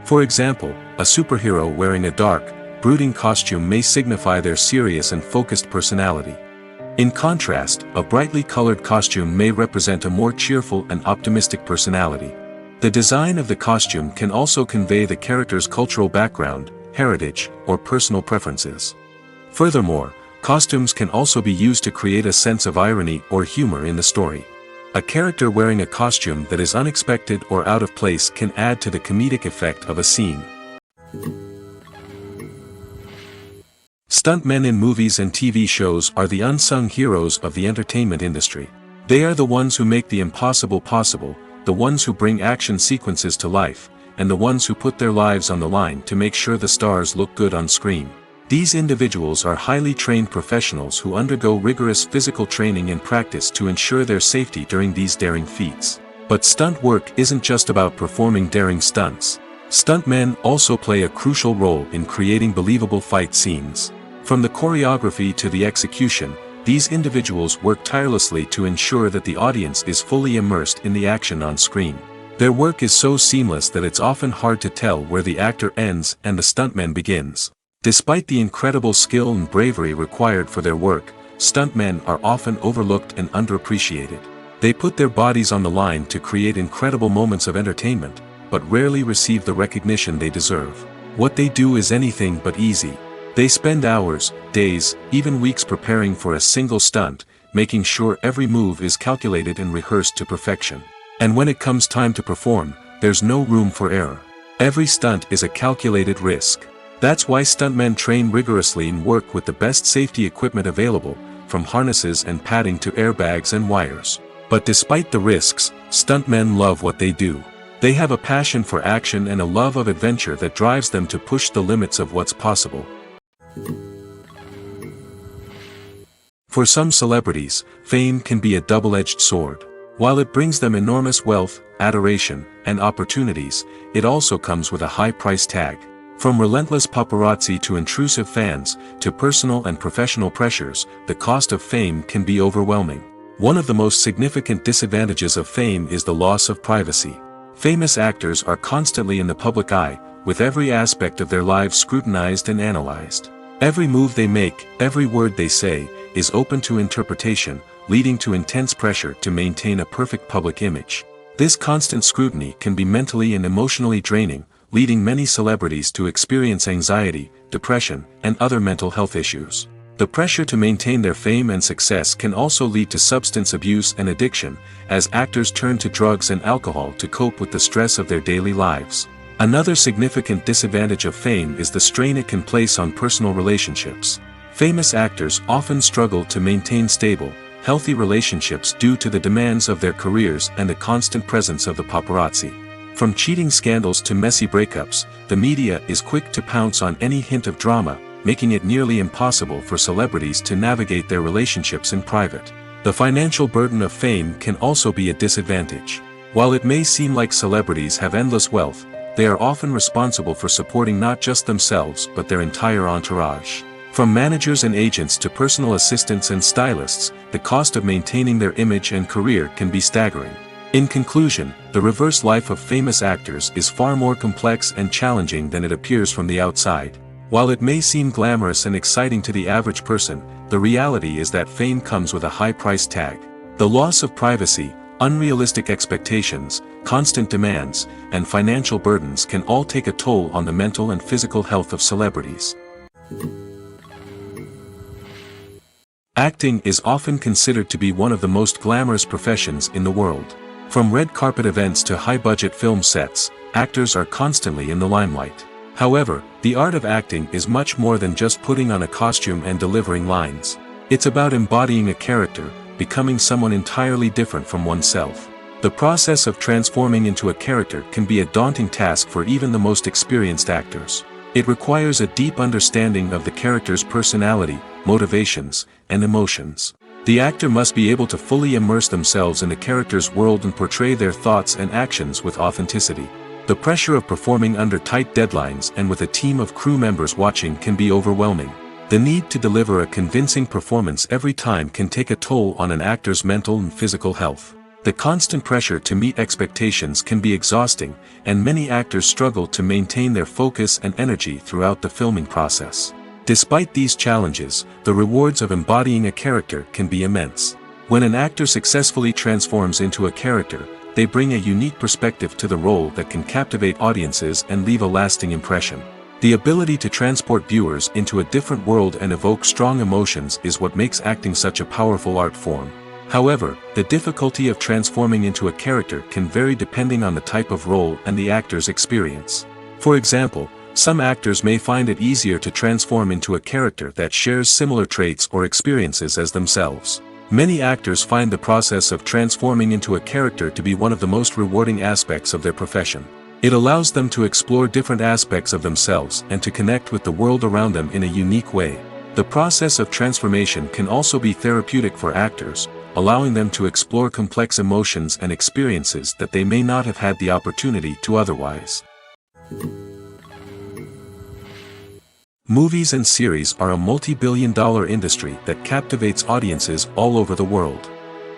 For example, a superhero wearing a dark, brooding costume may signify their serious and focused personality. In contrast, a brightly colored costume may represent a more cheerful and optimistic personality. The design of the costume can also convey the character's cultural background, heritage, or personal preferences. Furthermore, costumes can also be used to create a sense of irony or humor in the story. A character wearing a costume that is unexpected or out of place can add to the comedic effect of a scene. Stuntmen in movies and TV shows are the unsung heroes of the entertainment industry. They are the ones who make the impossible possible, the ones who bring action sequences to life, and the ones who put their lives on the line to make sure the stars look good on screen. These individuals are highly trained professionals who undergo rigorous physical training and practice to ensure their safety during these daring feats. But stunt work isn't just about performing daring stunts. Stuntmen also play a crucial role in creating believable fight scenes. From the choreography to the execution, these individuals work tirelessly to ensure that the audience is fully immersed in the action on screen. Their work is so seamless that it's often hard to tell where the actor ends and the stuntman begins. Despite the incredible skill and bravery required for their work, stuntmen are often overlooked and underappreciated. They put their bodies on the line to create incredible moments of entertainment, but rarely receive the recognition they deserve. What they do is anything but easy. They spend hours, days, even weeks preparing for a single stunt, making sure every move is calculated and rehearsed to perfection. And when it comes time to perform, there's no room for error. Every stunt is a calculated risk. That's why stuntmen train rigorously and work with the best safety equipment available, from harnesses and padding to airbags and wires. But despite the risks, stuntmen love what they do. They have a passion for action and a love of adventure that drives them to push the limits of what's possible. For some celebrities, fame can be a double-edged sword. While it brings them enormous wealth, adoration, and opportunities, it also comes with a high price tag. From relentless paparazzi to intrusive fans, to personal and professional pressures, the cost of fame can be overwhelming. One of the most significant disadvantages of fame is the loss of privacy. Famous actors are constantly in the public eye, with every aspect of their lives scrutinized and analyzed. Every move they make, every word they say, is open to interpretation, leading to intense pressure to maintain a perfect public image. This constant scrutiny can be mentally and emotionally draining, leading many celebrities to experience anxiety, depression, and other mental health issues. The pressure to maintain their fame and success can also lead to substance abuse and addiction, as actors turn to drugs and alcohol to cope with the stress of their daily lives. Another significant disadvantage of fame is the strain it can place on personal relationships. Famous actors often struggle to maintain stable, healthy relationships due to the demands of their careers and the constant presence of the paparazzi. From cheating scandals to messy breakups, the media is quick to pounce on any hint of drama, making it nearly impossible for celebrities to navigate their relationships in private. The financial burden of fame can also be a disadvantage. While it may seem like celebrities have endless wealth, they are often responsible for supporting not just themselves but their entire entourage. From managers and agents to personal assistants and stylists, the cost of maintaining their image and career can be staggering. In conclusion, the reverse life of famous actors is far more complex and challenging than it appears from the outside. While it may seem glamorous and exciting to the average person, the reality is that fame comes with a high price tag. The loss of privacy, unrealistic expectations, constant demands, and financial burdens can all take a toll on the mental and physical health of celebrities. Acting is often considered to be one of the most glamorous professions in the world. From red carpet events to high-budget film sets, actors are constantly in the limelight. However, the art of acting is much more than just putting on a costume and delivering lines. It's about embodying a character, becoming someone entirely different from oneself. The process of transforming into a character can be a daunting task for even the most experienced actors. It requires a deep understanding of the character's personality, motivations, and emotions. The actor must be able to fully immerse themselves in the character's world and portray their thoughts and actions with authenticity. The pressure of performing under tight deadlines and with a team of crew members watching can be overwhelming. The need to deliver a convincing performance every time can take a toll on an actor's mental and physical health. The constant pressure to meet expectations can be exhausting, and many actors struggle to maintain their focus and energy throughout the filming process. Despite these challenges, the rewards of embodying a character can be immense. When an actor successfully transforms into a character, they bring a unique perspective to the role that can captivate audiences and leave a lasting impression. The ability to transport viewers into a different world and evoke strong emotions is what makes acting such a powerful art form. However, the difficulty of transforming into a character can vary depending on the type of role and the actor's experience. For example, some actors may find it easier to transform into a character that shares similar traits or experiences as themselves. Many actors find the process of transforming into a character to be one of the most rewarding aspects of their profession. It allows them to explore different aspects of themselves and to connect with the world around them in a unique way. The process of transformation can also be therapeutic for actors, allowing them to explore complex emotions and experiences that they may not have had the opportunity to otherwise. Movies and series are a multi-billion-dollar industry that captivates audiences all over the world.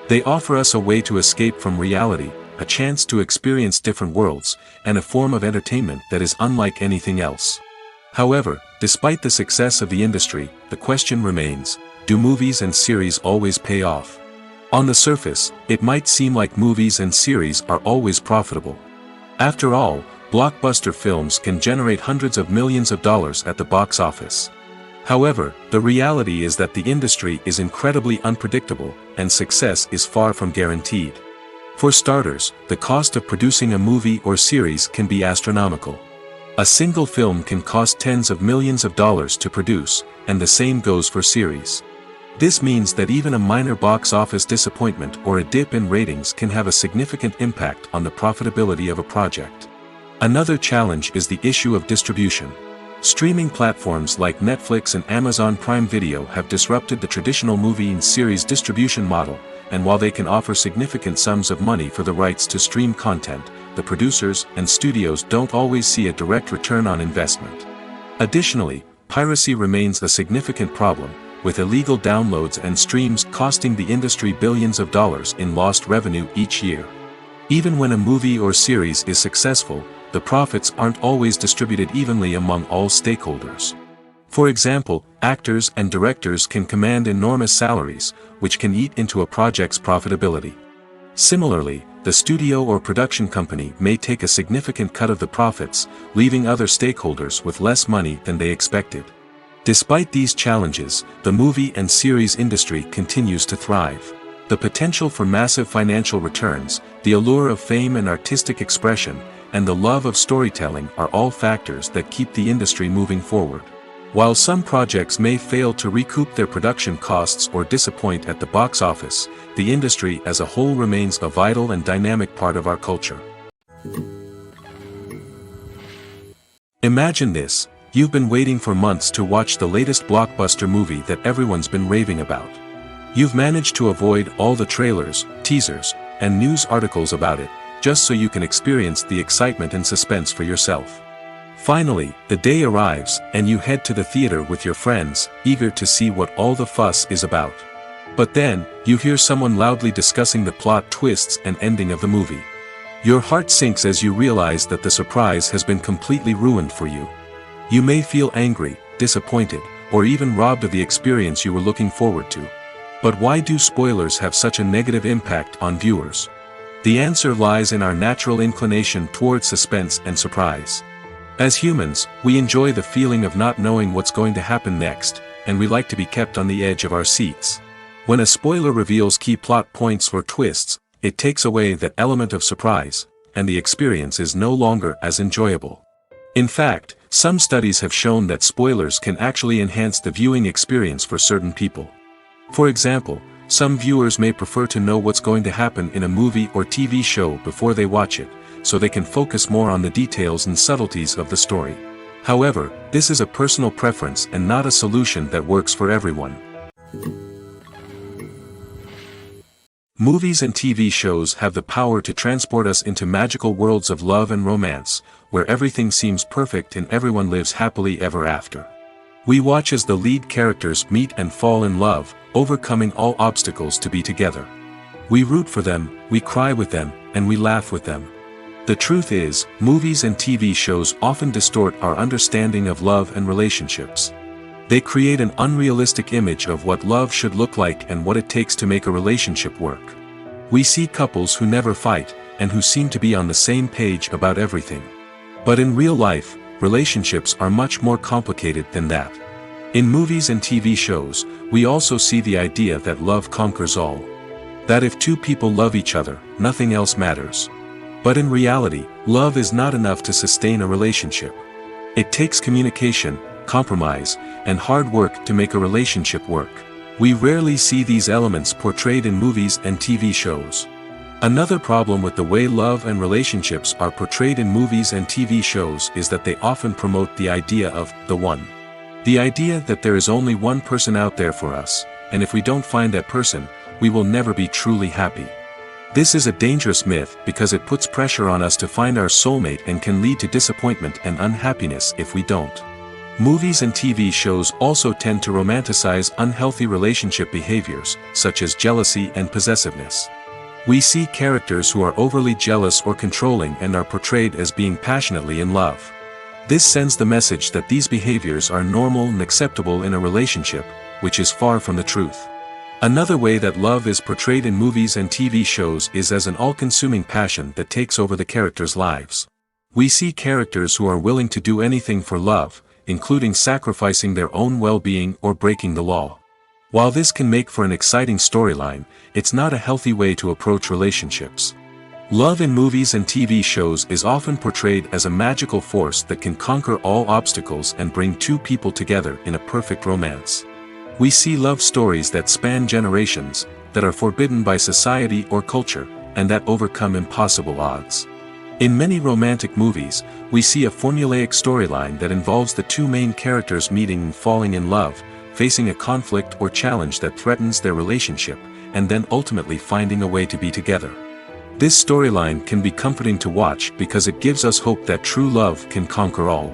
They offer us a way to escape from reality, a chance to experience different worlds, and a form of entertainment that is unlike anything else. However, despite the success of the industry, the question remains, do movies and series always pay off? On the surface, it might seem like movies and series are always profitable. After all, blockbuster films can generate hundreds of millions of dollars at the box office. However, the reality is that the industry is incredibly unpredictable, and success is far from guaranteed. For starters, the cost of producing a movie or series can be astronomical. A single film can cost tens of millions of dollars to produce, and the same goes for series. This means that even a minor box office disappointment or a dip in ratings can have a significant impact on the profitability of a project. Another challenge is the issue of distribution. Streaming platforms like Netflix and Amazon Prime Video have disrupted the traditional movie and series distribution model, and while they can offer significant sums of money for the rights to stream content, the producers and studios don't always see a direct return on investment. Additionally, piracy remains a significant problem, with illegal downloads and streams costing the industry billions of dollars in lost revenue each year. Even when a movie or series is successful, the profits aren't always distributed evenly among all stakeholders. For example, actors and directors can command enormous salaries, which can eat into a project's profitability. Similarly, the studio or production company may take a significant cut of the profits, leaving other stakeholders with less money than they expected. Despite these challenges, the movie and series industry continues to thrive. The potential for massive financial returns, the allure of fame and artistic expression, and the love of storytelling are all factors that keep the industry moving forward. While some projects may fail to recoup their production costs or disappoint at the box office, the industry as a whole remains a vital and dynamic part of our culture. Imagine this: you've been waiting for months to watch the latest blockbuster movie that everyone's been raving about. You've managed to avoid all the trailers, teasers, and news articles about it, just so you can experience the excitement and suspense for yourself. Finally, the day arrives, and you head to the theater with your friends, eager to see what all the fuss is about. But then, you hear someone loudly discussing the plot twists and ending of the movie. Your heart sinks as you realize that the surprise has been completely ruined for you. You may feel angry, disappointed, or even robbed of the experience you were looking forward to. But why do spoilers have such a negative impact on viewers? The answer lies in our natural inclination toward suspense and surprise. As humans, we enjoy the feeling of not knowing what's going to happen next, and we like to be kept on the edge of our seats. When a spoiler reveals key plot points or twists, it takes away that element of surprise, and the experience is no longer as enjoyable. In fact, some studies have shown that spoilers can actually enhance the viewing experience for certain people. For example, some viewers may prefer to know what's going to happen in a movie or TV show before they watch it, so they can focus more on the details and subtleties of the story. However, this is a personal preference and not a solution that works for everyone. Movies and TV shows have the power to transport us into magical worlds of love and romance, where everything seems perfect and everyone lives happily ever after. We watch as the lead characters meet and fall in love, overcoming all obstacles to be together. We root for them, we cry with them, and we laugh with them. The truth is, movies and TV shows often distort our understanding of love and relationships. They create an unrealistic image of what love should look like and what it takes to make a relationship work. We see couples who never fight, and who seem to be on the same page about everything. But in real life, relationships are much more complicated than that. In movies and TV shows, we also see the idea that love conquers all. That if two people love each other, nothing else matters. But in reality, love is not enough to sustain a relationship. It takes communication, compromise, and hard work to make a relationship work. We rarely see these elements portrayed in movies and TV shows. Another problem with the way love and relationships are portrayed in movies and TV shows is that they often promote the idea of the one. The idea that there is only one person out there for us, and if we don't find that person, we will never be truly happy. This is a dangerous myth because it puts pressure on us to find our soulmate and can lead to disappointment and unhappiness if we don't. Movies and TV shows also tend to romanticize unhealthy relationship behaviors, such as jealousy and possessiveness. We see characters who are overly jealous or controlling and are portrayed as being passionately in love. This sends the message that these behaviors are normal and acceptable in a relationship, which is far from the truth. Another way that love is portrayed in movies and TV shows is as an all-consuming passion that takes over the characters' lives. We see characters who are willing to do anything for love, including sacrificing their own well-being or breaking the law. While this can make for an exciting storyline, it's not a healthy way to approach relationships. Love in movies and TV shows is often portrayed as a magical force that can conquer all obstacles and bring two people together in a perfect romance. We see love stories that span generations, that are forbidden by society or culture, and that overcome impossible odds. In many romantic movies, we see a formulaic storyline that involves the two main characters meeting and falling in love, facing a conflict or challenge that threatens their relationship, and then ultimately finding a way to be together. This storyline can be comforting to watch because it gives us hope that true love can conquer all.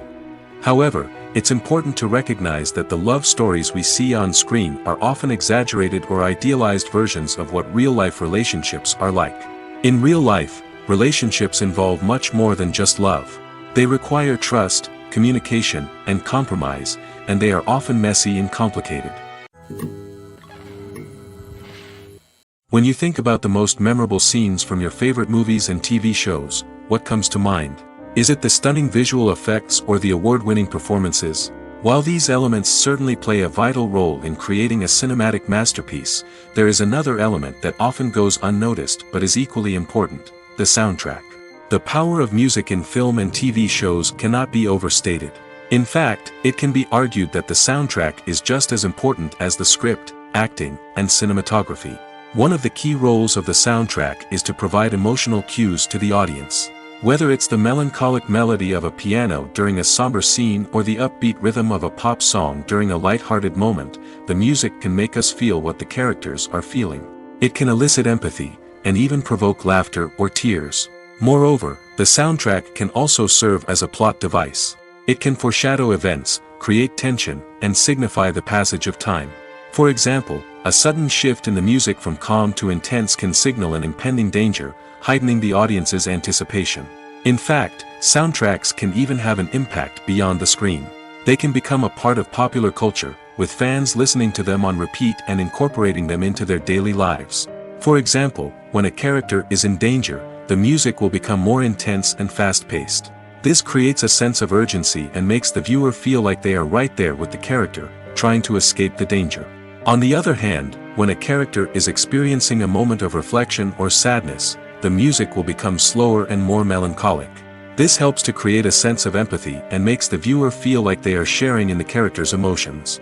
However, it's important to recognize that the love stories we see on screen are often exaggerated or idealized versions of what real-life relationships are like. In real life, relationships involve much more than just love. They require trust, communication, and compromise, and they are often messy and complicated. When you think about the most memorable scenes from your favorite movies and TV shows, what comes to mind? Is it the stunning visual effects or the award-winning performances? While these elements certainly play a vital role in creating a cinematic masterpiece, there is another element that often goes unnoticed but is equally important: the soundtrack. The power of music in film and TV shows cannot be overstated. In fact, it can be argued that the soundtrack is just as important as the script, acting, and cinematography. One of the key roles of the soundtrack is to provide emotional cues to the audience. Whether it's the melancholic melody of a piano during a somber scene or the upbeat rhythm of a pop song during a light-hearted moment, the music can make us feel what the characters are feeling. It can elicit empathy, and even provoke laughter or tears. Moreover, the soundtrack can also serve as a plot device. It can foreshadow events, create tension, and signify the passage of time. For example, a sudden shift in the music from calm to intense can signal an impending danger, heightening the audience's anticipation. In fact, soundtracks can even have an impact beyond the screen. They can become a part of popular culture, with fans listening to them on repeat and incorporating them into their daily lives. For example, when a character is in danger, the music will become more intense and fast-paced. This creates a sense of urgency and makes the viewer feel like they are right there with the character, trying to escape the danger. On the other hand, when a character is experiencing a moment of reflection or sadness, the music will become slower and more melancholic. This helps to create a sense of empathy and makes the viewer feel like they are sharing in the character's emotions.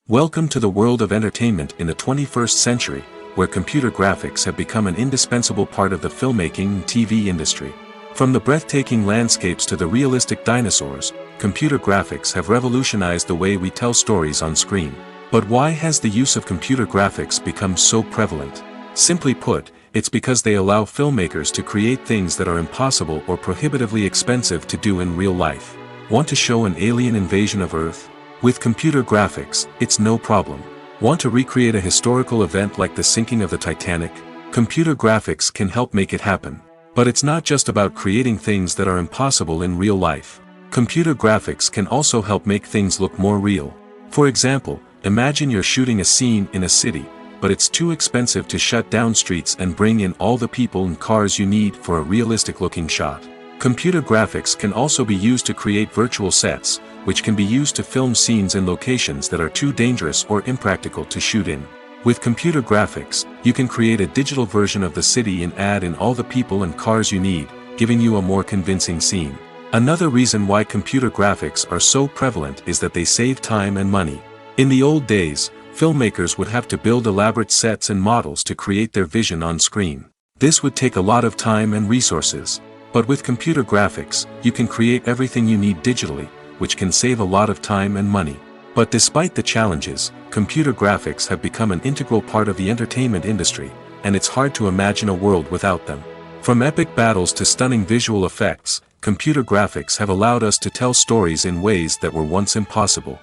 Welcome to the world of entertainment in the 21st century, where computer graphics have become an indispensable part of the filmmaking and TV industry. From the breathtaking landscapes to the realistic dinosaurs, computer graphics have revolutionized the way we tell stories on screen. But why has the use of computer graphics become so prevalent? Simply put, it's because they allow filmmakers to create things that are impossible or prohibitively expensive to do in real life. Want to show an alien invasion of Earth? With computer graphics, it's no problem. Want to recreate a historical event like the sinking of the Titanic? Computer graphics can help make it happen. But it's not just about creating things that are impossible in real life. Computer graphics can also help make things look more real. For example, imagine you're shooting a scene in a city, but it's too expensive to shut down streets and bring in all the people and cars you need for a realistic-looking shot. Computer graphics can also be used to create virtual sets, which can be used to film scenes in locations that are too dangerous or impractical to shoot in. With computer graphics, you can create a digital version of the city and add in all the people and cars you need, giving you a more convincing scene. Another reason why computer graphics are so prevalent is that they save time and money. In the old days, filmmakers would have to build elaborate sets and models to create their vision on screen. This would take a lot of time and resources. But with computer graphics, you can create everything you need digitally, which can save a lot of time and money. But despite the challenges, computer graphics have become an integral part of the entertainment industry, and it's hard to imagine a world without them. From epic battles to stunning visual effects, computer graphics have allowed us to tell stories in ways that were once impossible.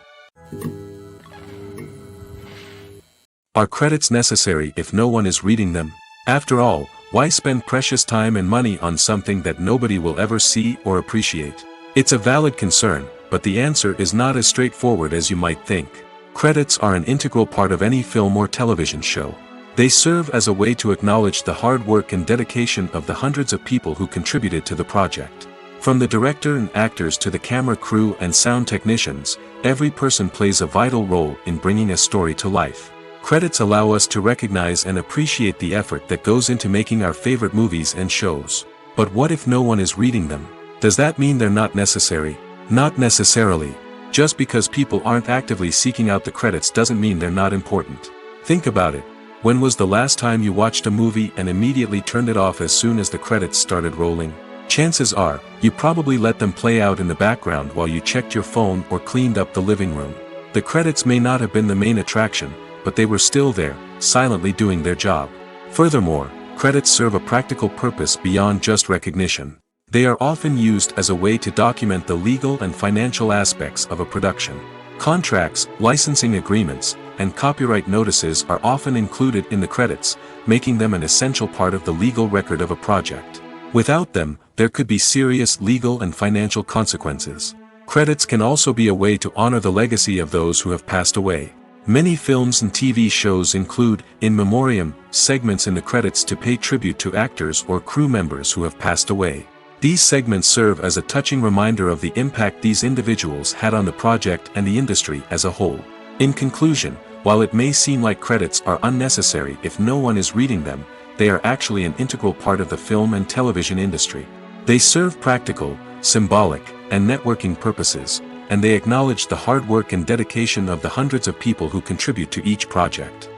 Are credits necessary if no one is reading them? After all, why spend precious time and money on something that nobody will ever see or appreciate? It's a valid concern, but the answer is not as straightforward as you might think. Credits are an integral part of any film or television show. They serve as a way to acknowledge the hard work and dedication of the hundreds of people who contributed to the project. From the director and actors to the camera crew and sound technicians, every person plays a vital role in bringing a story to life. Credits allow us to recognize and appreciate the effort that goes into making our favorite movies and shows. But what if no one is reading them? Does that mean they're not necessary? Not necessarily. Just because people aren't actively seeking out the credits doesn't mean they're not important. Think about it. When was the last time you watched a movie and immediately turned it off as soon as the credits started rolling? Chances are, you probably let them play out in the background while you checked your phone or cleaned up the living room. The credits may not have been the main attraction, but they were still there, silently doing their job. Furthermore, credits serve a practical purpose beyond just recognition. They are often used as a way to document the legal and financial aspects of a production. Contracts, licensing agreements, and copyright notices are often included in the credits, making them an essential part of the legal record of a project. Without them, there could be serious legal and financial consequences. Credits can also be a way to honor the legacy of those who have passed away. Many films and TV shows include, in memoriam, segments in the credits to pay tribute to actors or crew members who have passed away. These segments serve as a touching reminder of the impact these individuals had on the project and the industry as a whole. In conclusion, while it may seem like credits are unnecessary if no one is reading them, they are actually an integral part of the film and television industry. They serve practical, symbolic, and networking purposes, and they acknowledge the hard work and dedication of the hundreds of people who contribute to each project.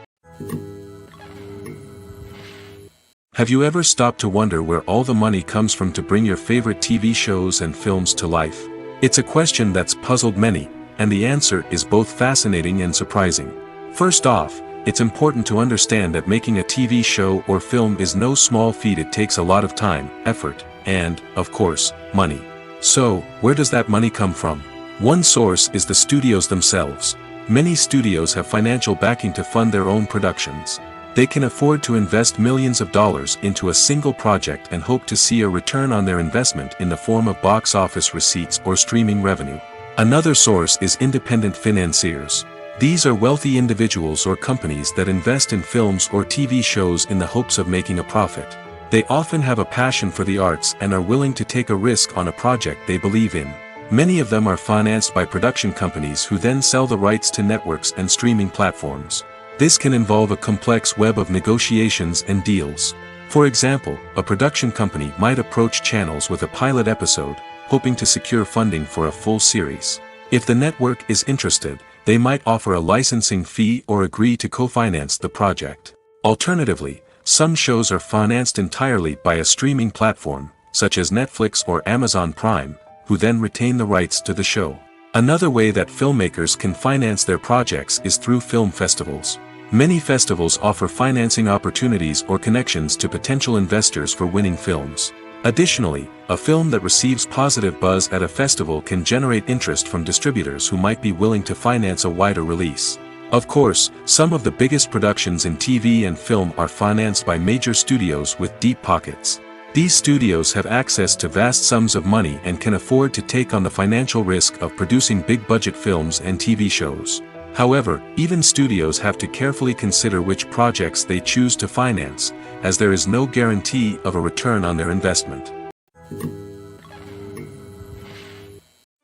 Have you ever stopped to wonder where all the money comes from to bring your favorite TV shows and films to life? It's a question that's puzzled many, and the answer is both fascinating and surprising. First off, it's important to understand that making a TV show or film is no small feat. It takes a lot of time, effort, and, of course, money. So, where does that money come from? One source is the studios themselves. Many studios have financial backing to fund their own productions. They can afford to invest millions of dollars into a single project and hope to see a return on their investment in the form of box office receipts or streaming revenue. Another source is independent financiers. These are wealthy individuals or companies that invest in films or TV shows in the hopes of making a profit. They often have a passion for the arts and are willing to take a risk on a project they believe in. Many of them are financed by production companies who then sell the rights to networks and streaming platforms. This can involve a complex web of negotiations and deals. For example, a production company might approach channels with a pilot episode, hoping to secure funding for a full series. If the network is interested, they might offer a licensing fee or agree to co-finance the project. Alternatively, some shows are financed entirely by a streaming platform, such as Netflix or Amazon Prime, who then retain the rights to the show. Another way that filmmakers can finance their projects is through film festivals. Many festivals offer financing opportunities or connections to potential investors for winning films. Additionally, a film that receives positive buzz at a festival can generate interest from distributors who might be willing to finance a wider release. Of course, some of the biggest productions in TV and film are financed by major studios with deep pockets. These studios have access to vast sums of money and can afford to take on the financial risk of producing big-budget films and TV shows. However, even studios have to carefully consider which projects they choose to finance, as there is no guarantee of a return on their investment.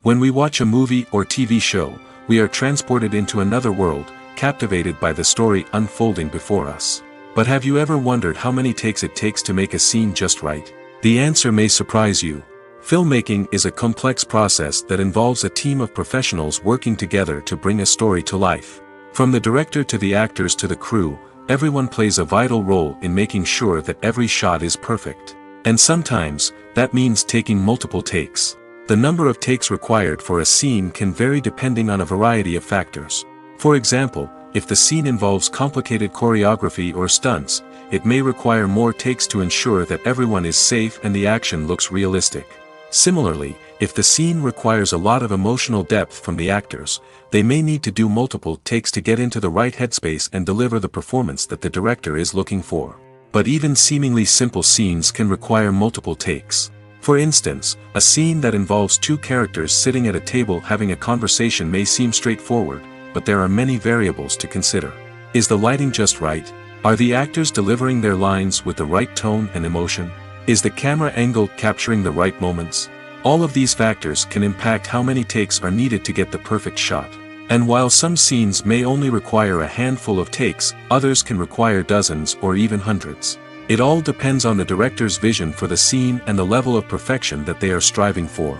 When we watch a movie or TV show, we are transported into another world, captivated by the story unfolding before us. But have you ever wondered how many takes it takes to make a scene just right? The answer may surprise you. Filmmaking is a complex process that involves a team of professionals working together to bring a story to life. From the director to the actors to the crew, everyone plays a vital role in making sure that every shot is perfect. And sometimes, that means taking multiple takes. The number of takes required for a scene can vary depending on a variety of factors. For example, if the scene involves complicated choreography or stunts, it may require more takes to ensure that everyone is safe and the action looks realistic. Similarly, if the scene requires a lot of emotional depth from the actors, they may need to do multiple takes to get into the right headspace and deliver the performance that the director is looking for. But even seemingly simple scenes can require multiple takes. For instance, a scene that involves two characters sitting at a table having a conversation may seem straightforward, but there are many variables to consider. Is the lighting just right? Are the actors delivering their lines with the right tone and emotion? Is the camera angle capturing the right moments? All of these factors can impact how many takes are needed to get the perfect shot. And while some scenes may only require a handful of takes, others can require dozens or even hundreds. It all depends on the director's vision for the scene and the level of perfection that they are striving for.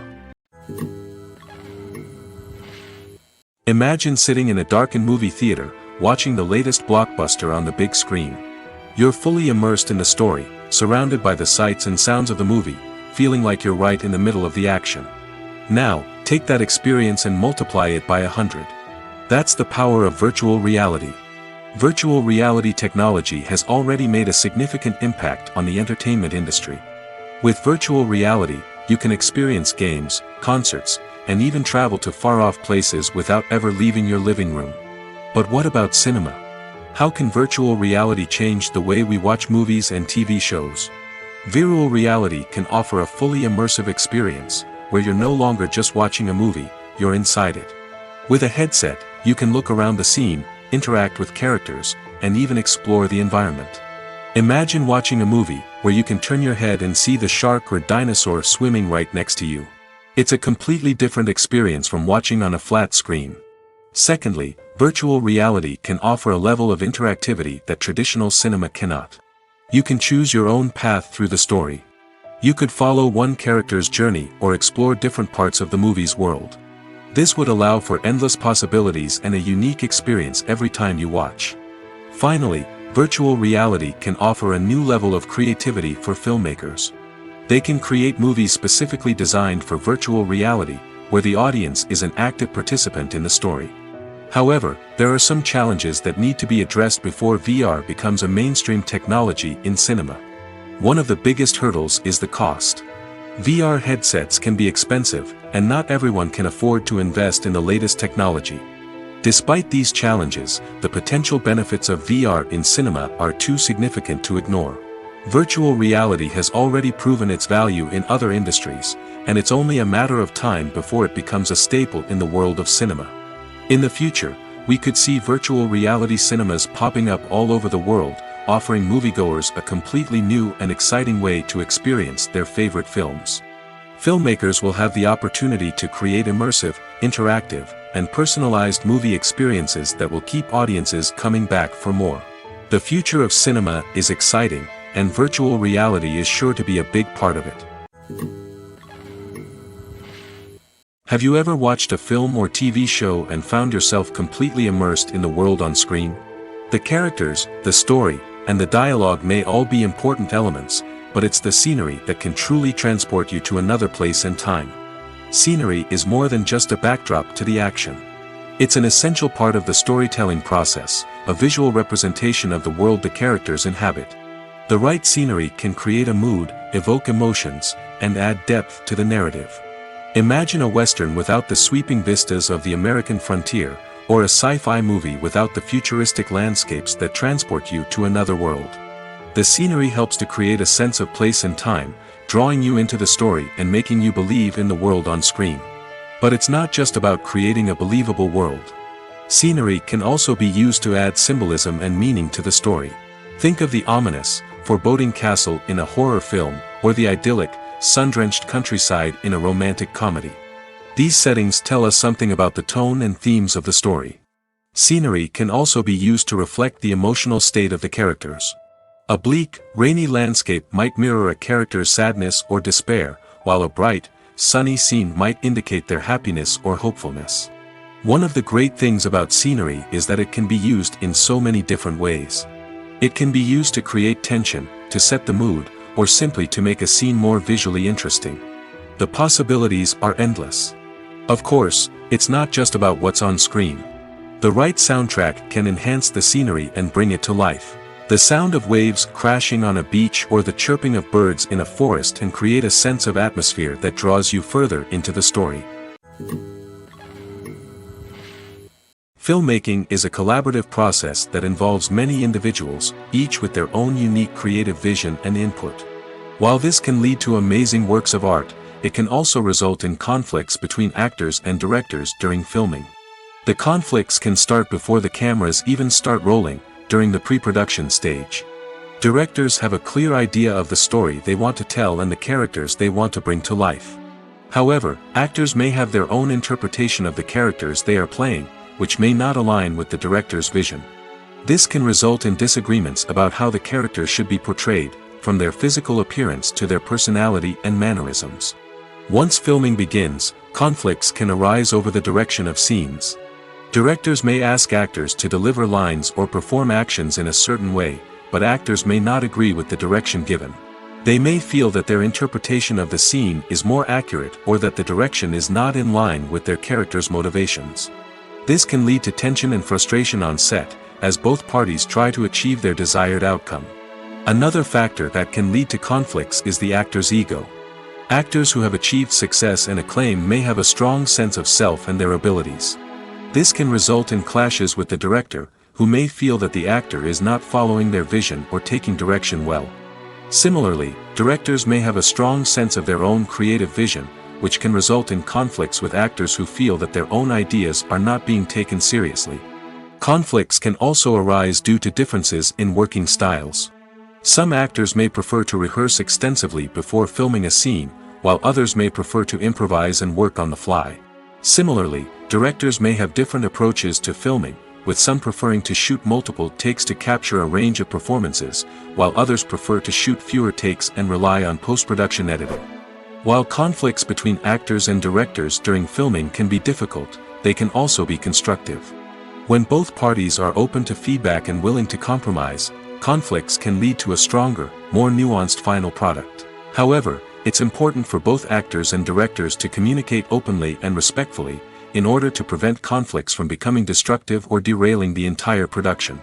Imagine sitting in a darkened movie theater, watching the latest blockbuster on the big screen. You're fully immersed in the story, surrounded by the sights and sounds of the movie, feeling like you're right in the middle of the action. Now, take that experience and multiply it by 100. That's the power of virtual reality. Virtual reality technology has already made a significant impact on the entertainment industry. With virtual reality, you can experience games, concerts, and even travel to far-off places without ever leaving your living room. But what about cinema? How can virtual reality change the way we watch movies and TV shows? Virtual reality can offer a fully immersive experience, where you're no longer just watching a movie, you're inside it. With a headset, you can look around the scene, interact with characters, and even explore the environment. Imagine watching a movie, where you can turn your head and see the shark or dinosaur swimming right next to you. It's a completely different experience from watching on a flat screen. Secondly, virtual reality can offer a level of interactivity that traditional cinema cannot. You can choose your own path through the story. You could follow one character's journey or explore different parts of the movie's world. This would allow for endless possibilities and a unique experience every time you watch. Finally, virtual reality can offer a new level of creativity for filmmakers. They can create movies specifically designed for virtual reality, where the audience is an active participant in the story. However, there are some challenges that need to be addressed before VR becomes a mainstream technology in cinema. One of the biggest hurdles is the cost. VR headsets can be expensive, and not everyone can afford to invest in the latest technology. Despite these challenges, the potential benefits of VR in cinema are too significant to ignore. Virtual reality has already proven its value in other industries, and it's only a matter of time before it becomes a staple in the world of cinema. In the future, we could see virtual reality cinemas popping up all over the world, offering moviegoers a completely new and exciting way to experience their favorite films. Filmmakers will have the opportunity to create immersive, interactive, and personalized movie experiences that will keep audiences coming back for more. The future of cinema is exciting, and virtual reality is sure to be a big part of it. Have you ever watched a film or TV show and found yourself completely immersed in the world on screen? The characters, the story, and the dialogue may all be important elements, but it's the scenery that can truly transport you to another place and time. Scenery is more than just a backdrop to the action. It's an essential part of the storytelling process, a visual representation of the world the characters inhabit. The right scenery can create a mood, evoke emotions, and add depth to the narrative. Imagine a Western without the sweeping vistas of the American frontier, or a sci-fi movie without the futuristic landscapes that transport you to another world. The scenery helps to create a sense of place and time, drawing you into the story and making you believe in the world on screen. But it's not just about creating a believable world. Scenery can also be used to add symbolism and meaning to the story. Think of the ominous, foreboding castle in a horror film, or the idyllic, sun-drenched countryside in a romantic comedy. These settings tell us something about the tone and themes of the story. Scenery can also be used to reflect the emotional state of the characters. A bleak, rainy landscape might mirror a character's sadness or despair, while a bright, sunny scene might indicate their happiness or hopefulness. One of the great things about scenery is that it can be used in so many different ways. It can be used to create tension, to set the mood, or simply to make a scene more visually interesting. The possibilities are endless. Of course, it's not just about what's on screen. The right soundtrack can enhance the scenery and bring it to life. The sound of waves crashing on a beach or the chirping of birds in a forest can create a sense of atmosphere that draws you further into the story. Filmmaking is a collaborative process that involves many individuals, each with their own unique creative vision and input. While this can lead to amazing works of art, it can also result in conflicts between actors and directors during filming. The conflicts can start before the cameras even start rolling, during the pre-production stage. Directors have a clear idea of the story they want to tell and the characters they want to bring to life. However, actors may have their own interpretation of the characters they are playing, which may not align with the director's vision. This can result in disagreements about how the characters should be portrayed, from their physical appearance to their personality and mannerisms. Once filming begins, conflicts can arise over the direction of scenes. Directors may ask actors to deliver lines or perform actions in a certain way, but actors may not agree with the direction given. They may feel that their interpretation of the scene is more accurate or that the direction is not in line with their character's motivations. This can lead to tension and frustration on set, as both parties try to achieve their desired outcome. Another factor that can lead to conflicts is the actor's ego. Actors who have achieved success and acclaim may have a strong sense of self and their abilities. This can result in clashes with the director, who may feel that the actor is not following their vision or taking direction well. Similarly, directors may have a strong sense of their own creative vision, which can result in conflicts with actors who feel that their own ideas are not being taken seriously. Conflicts can also arise due to differences in working styles. Some actors may prefer to rehearse extensively before filming a scene, while others may prefer to improvise and work on the fly. Similarly, directors may have different approaches to filming, with some preferring to shoot multiple takes to capture a range of performances, while others prefer to shoot fewer takes and rely on post-production editing. While conflicts between actors and directors during filming can be difficult, they can also be constructive. When both parties are open to feedback and willing to compromise, conflicts can lead to a stronger, more nuanced final product. However, it's important for both actors and directors to communicate openly and respectfully, in order to prevent conflicts from becoming destructive or derailing the entire production.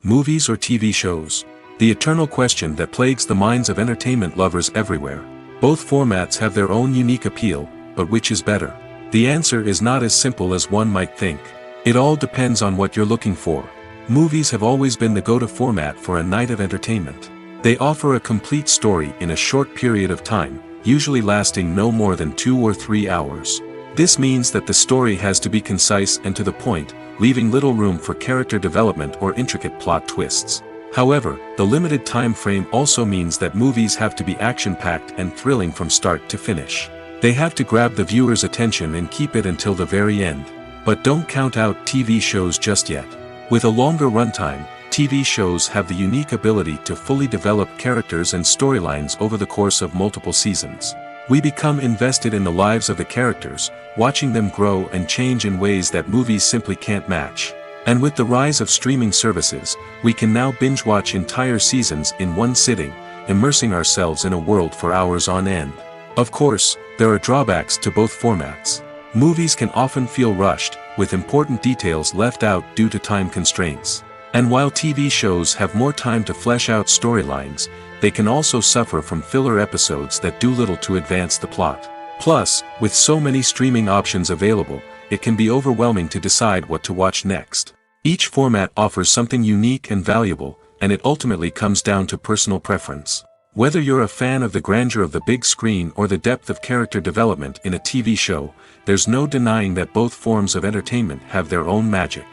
Movies or TV shows? The eternal question that plagues the minds of entertainment lovers everywhere. Both formats have their own unique appeal, but which is better? The answer is not as simple as one might think. It all depends on what you're looking for. Movies have always been the go-to format for a night of entertainment. They offer a complete story in a short period of time, usually lasting no more than 2 or 3 hours. This means that the story has to be concise and to the point, leaving little room for character development or intricate plot twists. However, the limited time frame also means that movies have to be action-packed and thrilling from start to finish. They have to grab the viewer's attention and keep it until the very end. But don't count out TV shows just yet. With a longer runtime, TV shows have the unique ability to fully develop characters and storylines over the course of multiple seasons. We become invested in the lives of the characters, watching them grow and change in ways that movies simply can't match. And with the rise of streaming services, we can now binge-watch entire seasons in one sitting, immersing ourselves in a world for hours on end. Of course, there are drawbacks to both formats. Movies can often feel rushed, with important details left out due to time constraints. And while TV shows have more time to flesh out storylines, they can also suffer from filler episodes that do little to advance the plot. Plus, with so many streaming options available, it can be overwhelming to decide what to watch next. Each format offers something unique and valuable, and it ultimately comes down to personal preference. Whether you're a fan of the grandeur of the big screen or the depth of character development in a TV show, there's no denying that both forms of entertainment have their own magic.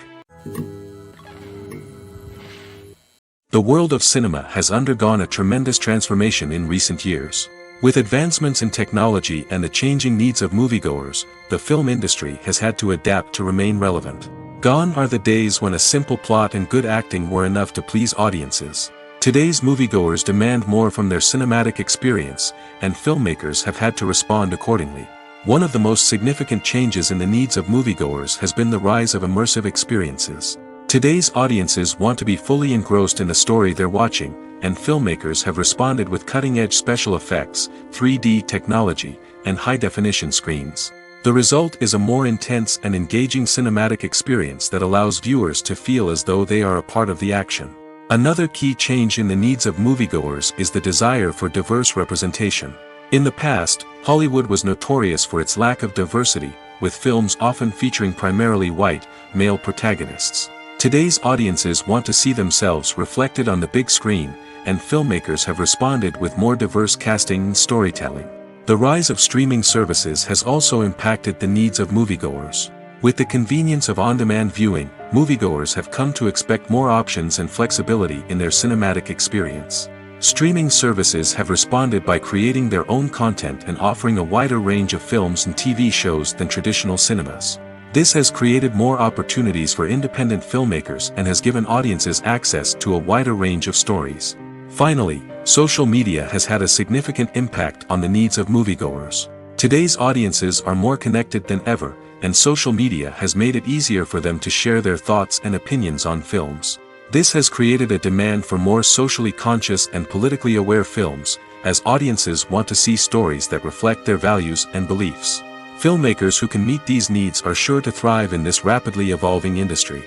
The world of cinema has undergone a tremendous transformation in recent years. With advancements in technology and the changing needs of moviegoers, the film industry has had to adapt to remain relevant. Gone are the days when a simple plot and good acting were enough to please audiences. Today's moviegoers demand more from their cinematic experience, and filmmakers have had to respond accordingly. One of the most significant changes in the needs of moviegoers has been the rise of immersive experiences. Today's audiences want to be fully engrossed in the story they're watching, and filmmakers have responded with cutting-edge special effects, 3D technology, and high-definition screens. The result is a more intense and engaging cinematic experience that allows viewers to feel as though they are a part of the action. Another key change in the needs of moviegoers is the desire for diverse representation. In the past, Hollywood was notorious for its lack of diversity, with films often featuring primarily white, male protagonists. Today's audiences want to see themselves reflected on the big screen, and filmmakers have responded with more diverse casting and storytelling. The rise of streaming services has also impacted the needs of moviegoers. With the convenience of on-demand viewing, moviegoers have come to expect more options and flexibility in their cinematic experience. Streaming services have responded by creating their own content and offering a wider range of films and TV shows than traditional cinemas. This has created more opportunities for independent filmmakers and has given audiences access to a wider range of stories. Finally, social media has had a significant impact on the needs of moviegoers. Today's audiences are more connected than ever, and social media has made it easier for them to share their thoughts and opinions on films. This has created a demand for more socially conscious and politically aware films, as audiences want to see stories that reflect their values and beliefs. Filmmakers who can meet these needs are sure to thrive in this rapidly evolving industry.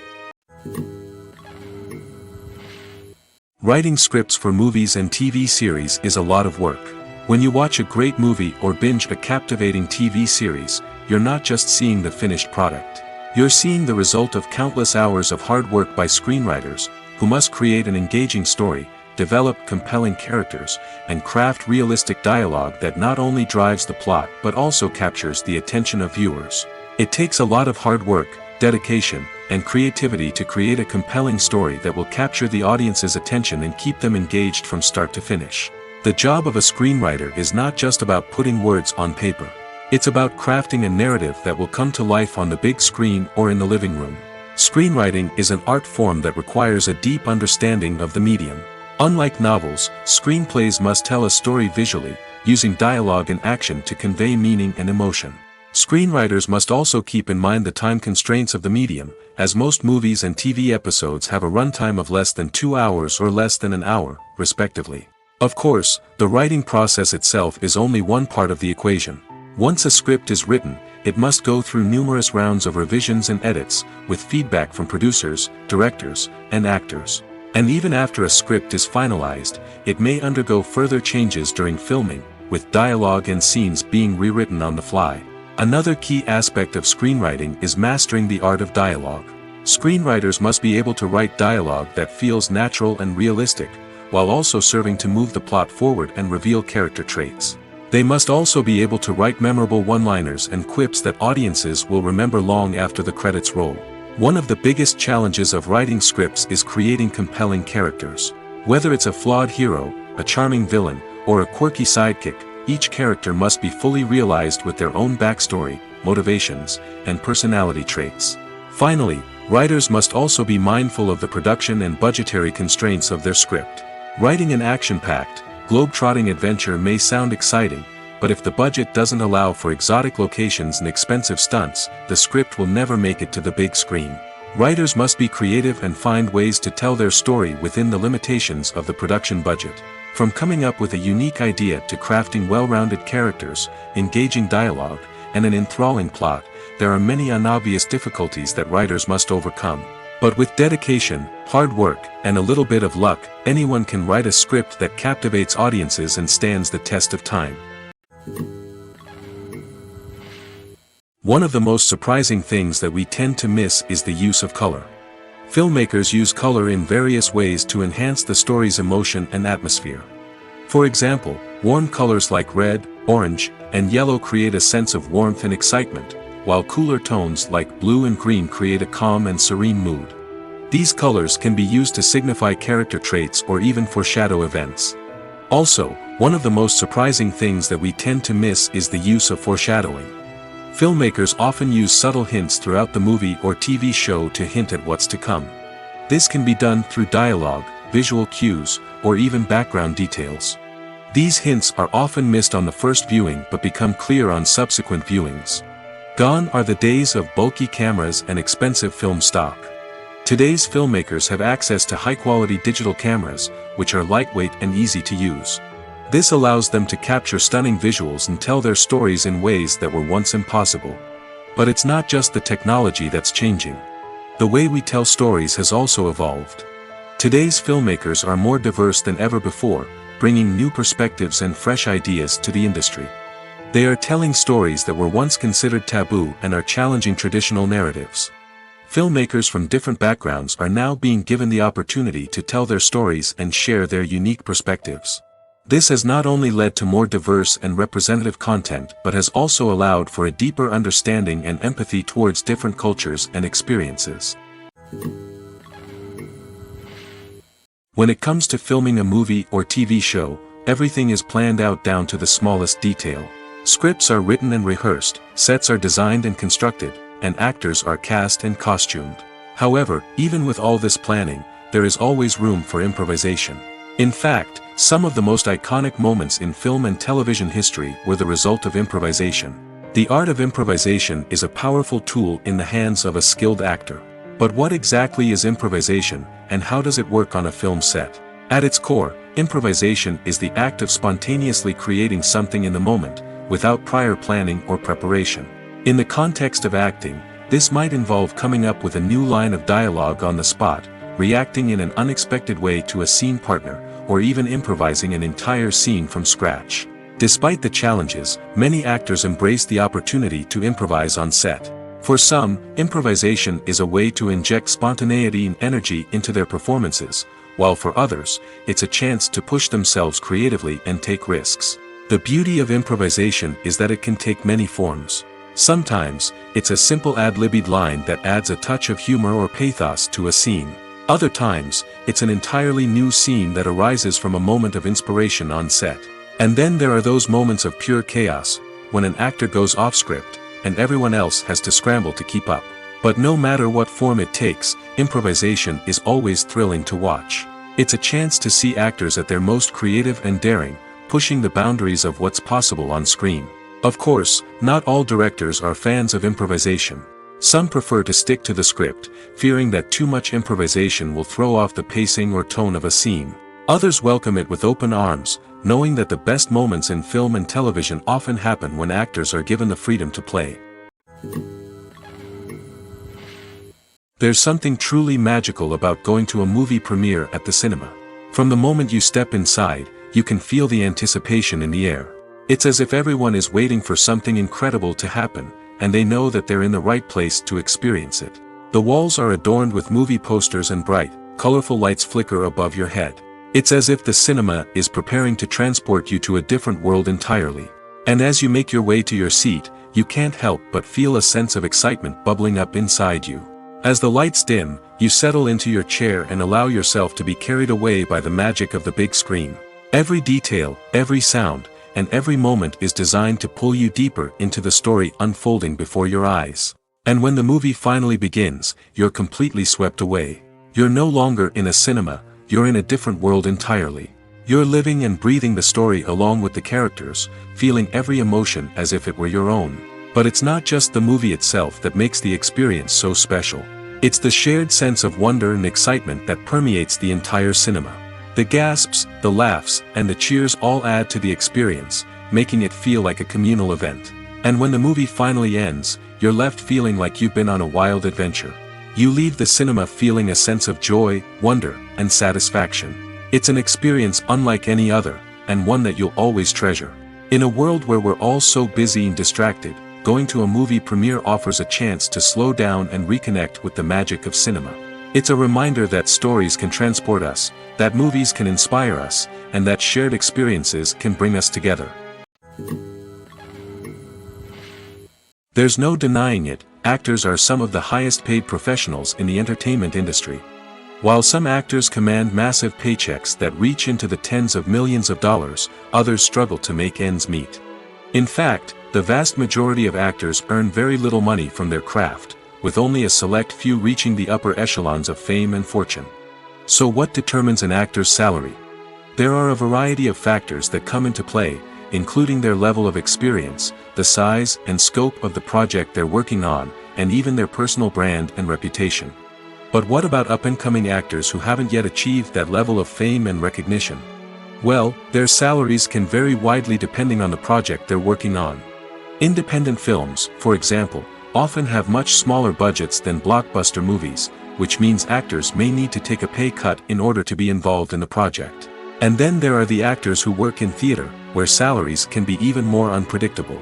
Writing scripts for movies and TV series is a lot of work. When you watch a great movie or binge a captivating TV series, you're not just seeing the finished product. You're seeing the result of countless hours of hard work by screenwriters, who must create an engaging story, develop compelling characters, and craft realistic dialogue that not only drives the plot but also captures the attention of viewers. It takes a lot of hard work, dedication, and creativity to create a compelling story that will capture the audience's attention and keep them engaged from start to finish. The job of a screenwriter is not just about putting words on paper. It's about crafting a narrative that will come to life on the big screen or in the living room. Screenwriting is an art form that requires a deep understanding of the medium. Unlike novels, screenplays must tell a story visually, using dialogue and action to convey meaning and emotion. Screenwriters must also keep in mind the time constraints of the medium, as most movies and TV episodes have a runtime of less than 2 hours or less than an hour, respectively. Of course, the writing process itself is only one part of the equation. Once a script is written, it must go through numerous rounds of revisions and edits, with feedback from producers, directors, and actors. And even after a script is finalized, it may undergo further changes during filming, with dialogue and scenes being rewritten on the fly. Another key aspect of screenwriting is mastering the art of dialogue. Screenwriters must be able to write dialogue that feels natural and realistic, while also serving to move the plot forward and reveal character traits. They must also be able to write memorable one-liners and quips that audiences will remember long after the credits roll. One of the biggest challenges of writing scripts is creating compelling characters. Whether it's a flawed hero, a charming villain, or a quirky sidekick, each character must be fully realized with their own backstory, motivations, and personality traits. Finally, writers must also be mindful of the production and budgetary constraints of their script. Writing an action-packed, globe-trotting adventure may sound exciting, but if the budget doesn't allow for exotic locations and expensive stunts, the script will never make it to the big screen. Writers must be creative and find ways to tell their story within the limitations of the production budget. From coming up with a unique idea to crafting well-rounded characters, engaging dialogue, and an enthralling plot, there are many unobvious difficulties that writers must overcome. But with dedication, hard work, and a little bit of luck, anyone can write a script that captivates audiences and stands the test of time. One of the most surprising things that we tend to miss is the use of color. Filmmakers use color in various ways to enhance the story's emotion and atmosphere. For example, warm colors like red, orange, and yellow create a sense of warmth and excitement, while cooler tones like blue and green create a calm and serene mood. These colors can be used to signify character traits or even foreshadow events. Also, one of the most surprising things that we tend to miss is the use of foreshadowing. Filmmakers often use subtle hints throughout the movie or TV show to hint at what's to come. This can be done through dialogue, visual cues, or even background details. These hints are often missed on the first viewing but become clear on subsequent viewings. Gone are the days of bulky cameras and expensive film stock. Today's filmmakers have access to high-quality digital cameras, which are lightweight and easy to use. This allows them to capture stunning visuals and tell their stories in ways that were once impossible. But it's not just the technology that's changing. The way we tell stories has also evolved. Today's filmmakers are more diverse than ever before, bringing new perspectives and fresh ideas to the industry. They are telling stories that were once considered taboo and are challenging traditional narratives. Filmmakers from different backgrounds are now being given the opportunity to tell their stories and share their unique perspectives. This has not only led to more diverse and representative content but has also allowed for a deeper understanding and empathy towards different cultures and experiences. When it comes to filming a movie or TV show, everything is planned out down to the smallest detail. Scripts are written and rehearsed, sets are designed and constructed, and actors are cast and costumed. However, even with all this planning, there is always room for improvisation. In fact, some of the most iconic moments in film and television history were the result of improvisation. The art of improvisation is a powerful tool in the hands of a skilled actor. But what exactly is improvisation, and how does it work on a film set? At its core, improvisation is the act of spontaneously creating something in the moment, without prior planning or preparation. In the context of acting, this might involve coming up with a new line of dialogue on the spot, reacting in an unexpected way to a scene partner, or even improvising an entire scene from scratch. Despite the challenges, many actors embrace the opportunity to improvise on set. For some, improvisation is a way to inject spontaneity and energy into their performances, while for others, it's a chance to push themselves creatively and take risks. The beauty of improvisation is that it can take many forms. Sometimes, it's a simple ad-libbed line that adds a touch of humor or pathos to a scene. Other times, it's an entirely new scene that arises from a moment of inspiration on set. And then there are those moments of pure chaos, when an actor goes off script, and everyone else has to scramble to keep up. But no matter what form it takes, improvisation is always thrilling to watch. It's a chance to see actors at their most creative and daring, pushing the boundaries of what's possible on screen. Of course, not all directors are fans of improvisation. Some prefer to stick to the script, fearing that too much improvisation will throw off the pacing or tone of a scene. Others welcome it with open arms, knowing that the best moments in film and television often happen when actors are given the freedom to play. There's something truly magical about going to a movie premiere at the cinema. From the moment you step inside, you can feel the anticipation in the air. It's as if everyone is waiting for something incredible to happen, and they know that they're in the right place to experience it. The walls are adorned with movie posters and bright, colorful lights flicker above your head. It's as if the cinema is preparing to transport you to a different world entirely. And as you make your way to your seat, you can't help but feel a sense of excitement bubbling up inside you. As the lights dim, you settle into your chair and allow yourself to be carried away by the magic of the big screen. Every detail, every sound, and every moment is designed to pull you deeper into the story unfolding before your eyes. And when the movie finally begins, you're completely swept away. You're no longer in a cinema, you're in a different world entirely. You're living and breathing the story along with the characters, feeling every emotion as if it were your own. But it's not just the movie itself that makes the experience so special. It's the shared sense of wonder and excitement that permeates the entire cinema. The gasps, the laughs, and the cheers all add to the experience, making it feel like a communal event. And when the movie finally ends, you're left feeling like you've been on a wild adventure. You leave the cinema feeling a sense of joy, wonder, and satisfaction. It's an experience unlike any other, and one that you'll always treasure. In a world where we're all so busy and distracted, going to a movie premiere offers a chance to slow down and reconnect with the magic of cinema. It's a reminder that stories can transport us, that movies can inspire us, and that shared experiences can bring us together. There's no denying it, actors are some of the highest paid professionals in the entertainment industry. While some actors command massive paychecks that reach into the tens of millions of dollars, others struggle to make ends meet. In fact, the vast majority of actors earn very little money from their craft, with only a select few reaching the upper echelons of fame and fortune. So what determines an actor's salary? There are a variety of factors that come into play, including their level of experience, the size and scope of the project they're working on, and even their personal brand and reputation. But what about up-and-coming actors who haven't yet achieved that level of fame and recognition? Well, their salaries can vary widely depending on the project they're working on. Independent films, for example, often have much smaller budgets than blockbuster movies, which means actors may need to take a pay cut in order to be involved in the project. And then there are the actors who work in theater, where salaries can be even more unpredictable.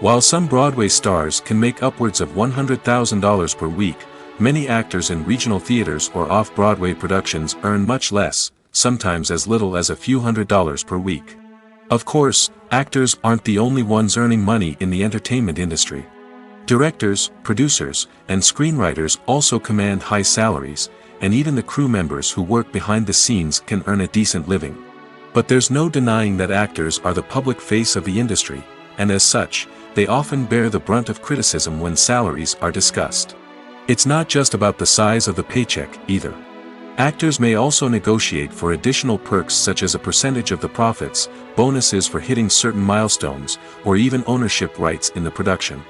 While some Broadway stars can make upwards of $100,000 per week, many actors in regional theaters or off-Broadway productions earn much less, sometimes as little as a few $100s per week. Of course, actors aren't the only ones earning money in the entertainment industry. Directors, producers, and screenwriters also command high salaries, and even the crew members who work behind the scenes can earn a decent living. But there's no denying that actors are the public face of the industry, and as such, they often bear the brunt of criticism when salaries are discussed. It's not just about the size of the paycheck, either. Actors may also negotiate for additional perks such as a percentage of the profits, bonuses for hitting certain milestones, or even ownership rights in the production.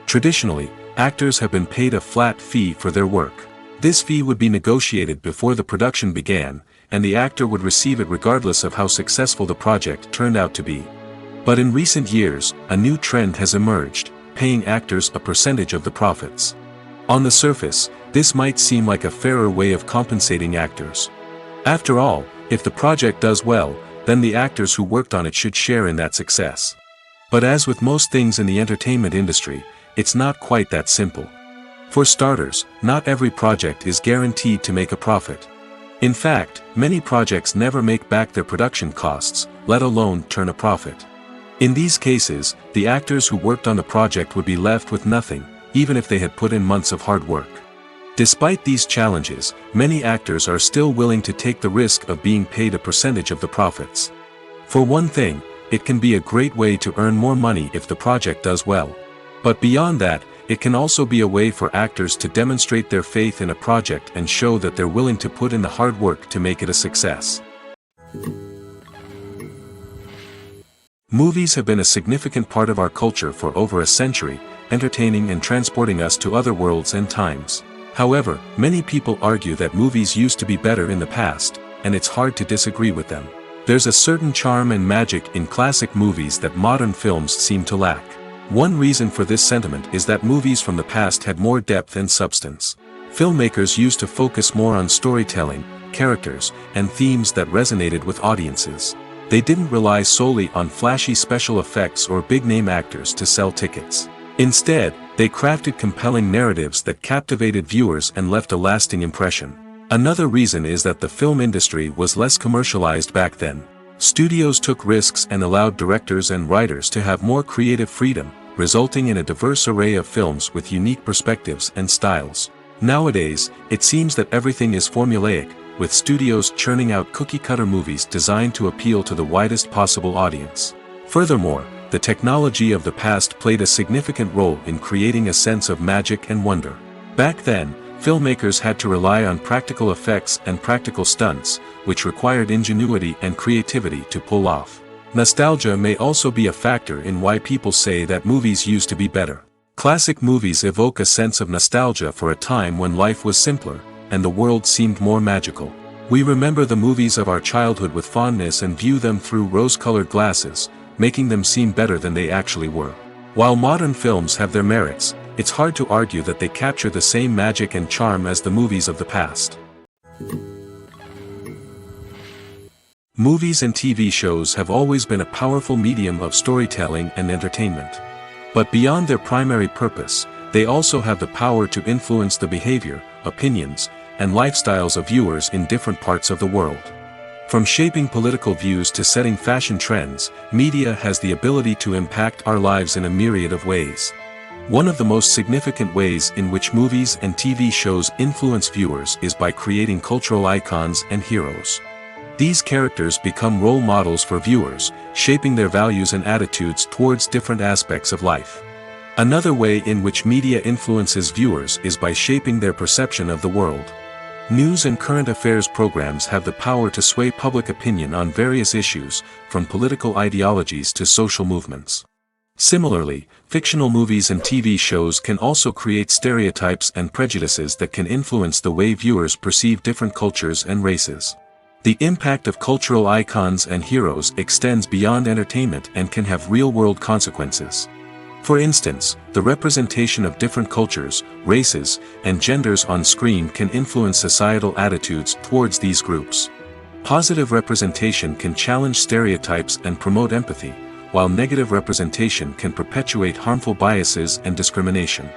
Traditionally, actors have been paid a flat fee for their work. This fee would be negotiated before the production began, and the actor would receive it regardless of how successful the project turned out to be. But in recent years, a new trend has emerged, paying actors a percentage of the profits. On the surface, This might seem like a fairer way of compensating actors. After all, if the project does well, then the actors who worked on it should share in that success. But as with most things in the entertainment industry, it's not quite that simple. For starters, not every project is guaranteed to make a profit. In fact, many projects never make back their production costs, let alone turn a profit. In these cases, the actors who worked on the project would be left with nothing, even if they had put in months of hard work. Despite these challenges, many actors are still willing to take the risk of being paid a percentage of the profits. For one thing, it can be a great way to earn more money if the project does well. But beyond that, it can also be a way for actors to demonstrate their faith in a project and show that they're willing to put in the hard work to make it a success. Movies have been a significant part of our culture for over a century, entertaining and transporting us to other worlds and times. However, many people argue that movies used to be better in the past, and it's hard to disagree with them. There's a certain charm and magic in classic movies that modern films seem to lack. One reason for this sentiment is that movies from the past had more depth and substance. Filmmakers used to focus more on storytelling, characters, and themes that resonated with audiences. They didn't rely solely on flashy special effects or big-name actors to sell tickets. Instead, they crafted compelling narratives that captivated viewers and left a lasting impression. Another reason is that the film industry was less commercialized back then. Studios took risks and allowed directors and writers to have more creative freedom, resulting in a diverse array of films with unique perspectives and styles. Nowadays, it seems that everything is formulaic, with studios churning out cookie-cutter movies designed to appeal to the widest possible audience. Furthermore, the technology of the past played a significant role in creating a sense of magic and wonder. Back then, filmmakers had to rely on practical effects and practical stunts, which required ingenuity and creativity to pull off. Nostalgia may also be a factor in why people say that movies used to be better. Classic movies evoke a sense of nostalgia for a time when life was simpler, and the world seemed more magical. We remember the movies of our childhood with fondness and view them through rose-colored glasses, making them seem better than they actually were. While modern films have their merits, it's hard to argue that they capture the same magic and charm as the movies of the past. Movies and TV shows have always been a powerful medium of storytelling and entertainment. But beyond their primary purpose, they also have the power to influence the behavior, opinions, and lifestyles of viewers in different parts of the world. From shaping political views to setting fashion trends, media has the ability to impact our lives in a myriad of ways. One of the most significant ways in which movies and TV shows influence viewers is by creating cultural icons and heroes. These characters become role models for viewers, shaping their values and attitudes towards different aspects of life. Another way in which media influences viewers is by shaping their perception of the world. News and current affairs programs have the power to sway public opinion on various issues, from political ideologies to social movements. Similarly, fictional movies and TV shows can also create stereotypes and prejudices that can influence the way viewers perceive different cultures and races. The impact of cultural icons and heroes extends beyond entertainment and can have real-world consequences. For instance, the representation of different cultures, races, and genders on screen can influence societal attitudes towards these groups. Positive representation can challenge stereotypes and promote empathy, while negative representation can perpetuate harmful biases and discrimination.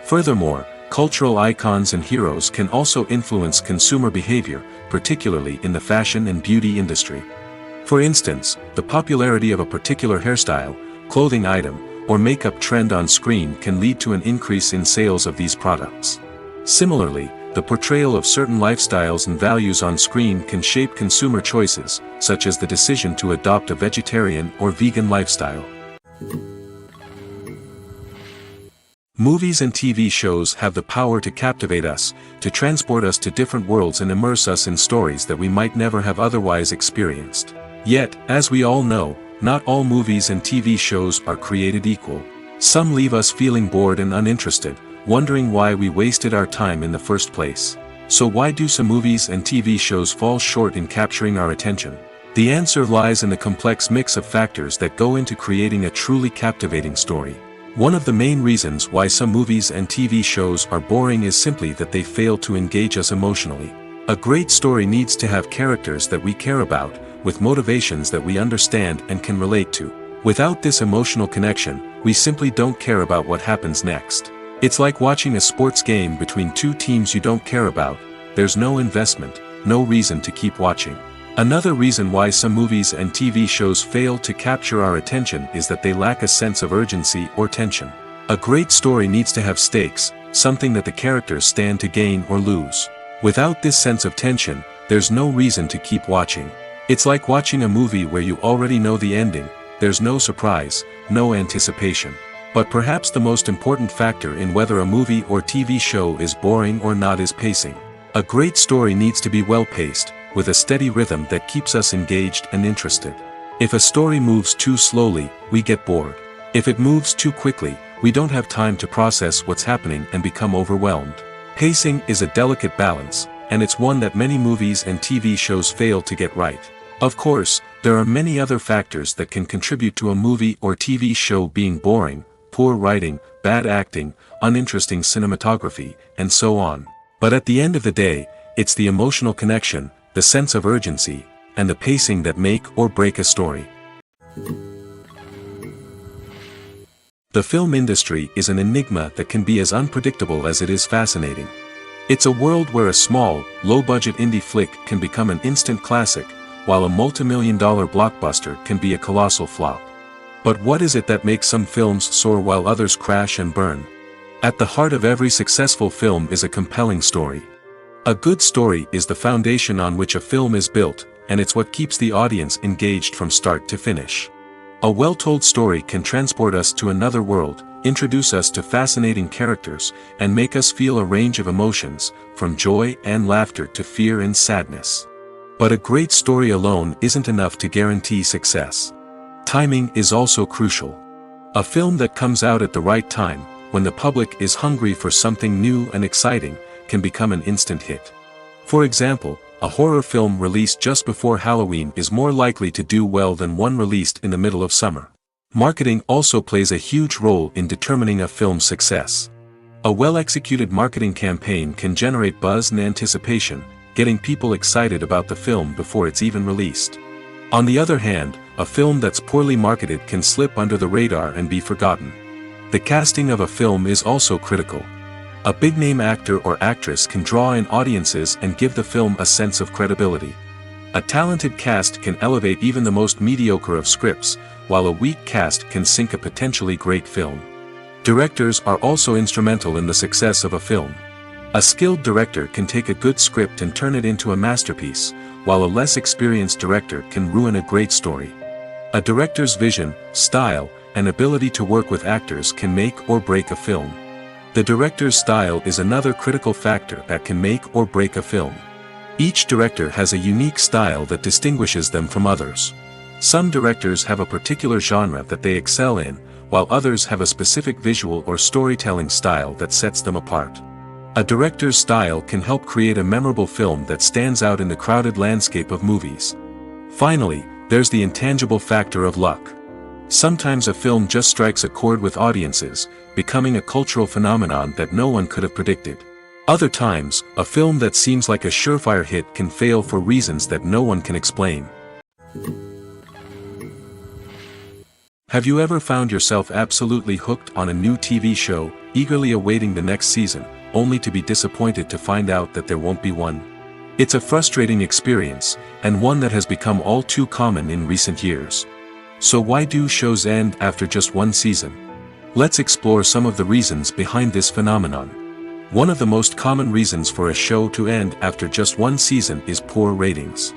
Furthermore, cultural icons and heroes can also influence consumer behavior, particularly in the fashion and beauty industry. For instance, the popularity of a particular hairstyle, clothing item, or makeup trend on screen can lead to an increase in sales of these products. Similarly, the portrayal of certain lifestyles and values on screen can shape consumer choices, such as the decision to adopt a vegetarian or vegan lifestyle. Movies and TV shows have the power to captivate us, to transport us to different worlds and immerse us in stories that we might never have otherwise experienced. Yet, as we all know, not all movies and TV shows are created equal. Some leave us feeling bored and uninterested, wondering why we wasted our time in the first place. So why do some movies and TV shows fall short in capturing our attention? The answer lies in the complex mix of factors that go into creating a truly captivating story. One of the main reasons why some movies and TV shows are boring is simply that they fail to engage us emotionally. A great story needs to have characters that we care about, with motivations that we understand and can relate to. Without this emotional connection, we simply don't care about what happens next. It's like watching a sports game between two teams you don't care about. There's no investment, no reason to keep watching. Another reason why some movies and TV shows fail to capture our attention is that they lack a sense of urgency or tension. A great story needs to have stakes, something that the characters stand to gain or lose. Without this sense of tension, there's no reason to keep watching. It's like watching a movie where you already know the ending. There's no surprise, no anticipation. But perhaps the most important factor in whether a movie or TV show is boring or not is pacing. A great story needs to be well-paced, with a steady rhythm that keeps us engaged and interested. If a story moves too slowly, we get bored. If it moves too quickly, we don't have time to process what's happening and become overwhelmed. Pacing is a delicate balance, and it's one that many movies and TV shows fail to get right. Of course, there are many other factors that can contribute to a movie or TV show being boring: poor writing, bad acting, uninteresting cinematography, and so on. But at the end of the day, it's the emotional connection, the sense of urgency, and the pacing that make or break a story. The film industry is an enigma that can be as unpredictable as it is fascinating. It's a world where a small, low-budget indie flick can become an instant classic, while a multi-million-dollar blockbuster can be a colossal flop. But what is it that makes some films soar while others crash and burn? At the heart of every successful film is a compelling story. A good story is the foundation on which a film is built, and it's what keeps the audience engaged from start to finish. A well-told story can transport us to another world, introduce us to fascinating characters, and make us feel a range of emotions, from joy and laughter to fear and sadness. But a great story alone isn't enough to guarantee success. Timing is also crucial. A film that comes out at the right time, when the public is hungry for something new and exciting, can become an instant hit. For example, a horror film released just before Halloween is more likely to do well than one released in the middle of summer. Marketing also plays a huge role in determining a film's success. A well-executed marketing campaign can generate buzz and anticipation, getting people excited about the film before it's even released. On the other hand, a film that's poorly marketed can slip under the radar and be forgotten. The casting of a film is also critical. A big-name actor or actress can draw in audiences and give the film a sense of credibility. A talented cast can elevate even the most mediocre of scripts, while a weak cast can sink a potentially great film. Directors are also instrumental in the success of a film. A skilled director can take a good script and turn it into a masterpiece, while a less experienced director can ruin a great story. A director's vision, style, and ability to work with actors can make or break a film. The director's style is another critical factor that can make or break a film. Each director has a unique style that distinguishes them from others. Some directors have a particular genre that they excel in, while others have a specific visual or storytelling style that sets them apart. A director's style can help create a memorable film that stands out in the crowded landscape of movies. Finally, there's the intangible factor of luck. Sometimes a film just strikes a chord with audiences, becoming a cultural phenomenon that no one could have predicted. Other times, a film that seems like a surefire hit can fail for reasons that no one can explain. Have you ever found yourself absolutely hooked on a new TV show, eagerly awaiting the next season, only to be disappointed to find out that there won't be one? It's a frustrating experience, and one that has become all too common in recent years. So why do shows end after just one season? Let's explore some of the reasons behind this phenomenon. One of the most common reasons for a show to end after just one season is poor ratings.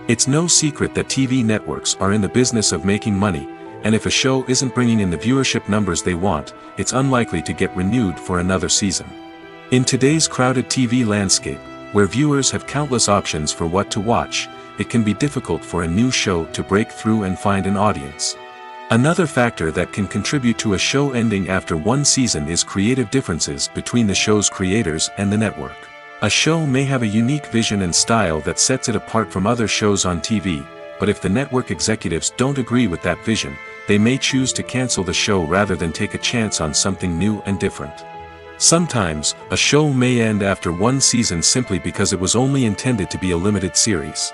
It's no secret that TV networks are in the business of making money, and if a show isn't bringing in the viewership numbers they want, it's unlikely to get renewed for another season. In today's crowded TV landscape, where viewers have countless options for what to watch, it can be difficult for a new show to break through and find an audience. Another factor that can contribute to a show ending after one season is creative differences between the show's creators and the network. A show may have a unique vision and style that sets it apart from other shows on TV, but if the network executives don't agree with that vision, they may choose to cancel the show rather than take a chance on something new and different. Sometimes, a show may end after one season simply because it was only intended to be a limited series.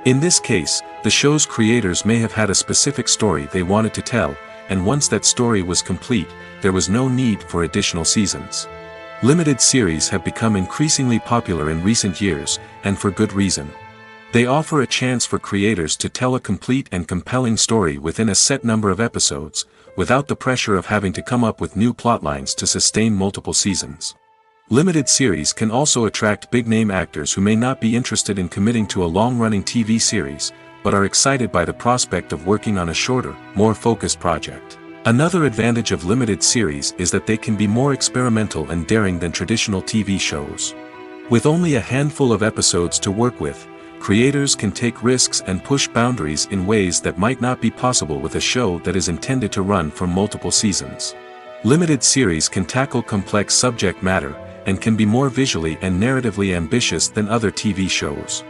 In this case, the show's creators may have had a specific story they wanted to tell, and once that story was complete, there was no need for additional seasons. Limited series have become increasingly popular in recent years, and for good reason. They offer a chance for creators to tell a complete and compelling story within a set number of episodes, without the pressure of having to come up with new plotlines to sustain multiple seasons. Limited series can also attract big-name actors who may not be interested in committing to a long-running TV series, but are excited by the prospect of working on a shorter, more focused project. Another advantage of limited series is that they can be more experimental and daring than traditional TV shows. With only a handful of episodes to work with, creators can take risks and push boundaries in ways that might not be possible with a show that is intended to run for multiple seasons. Limited series can tackle complex subject matter, and can be more visually and narratively ambitious than other TV shows.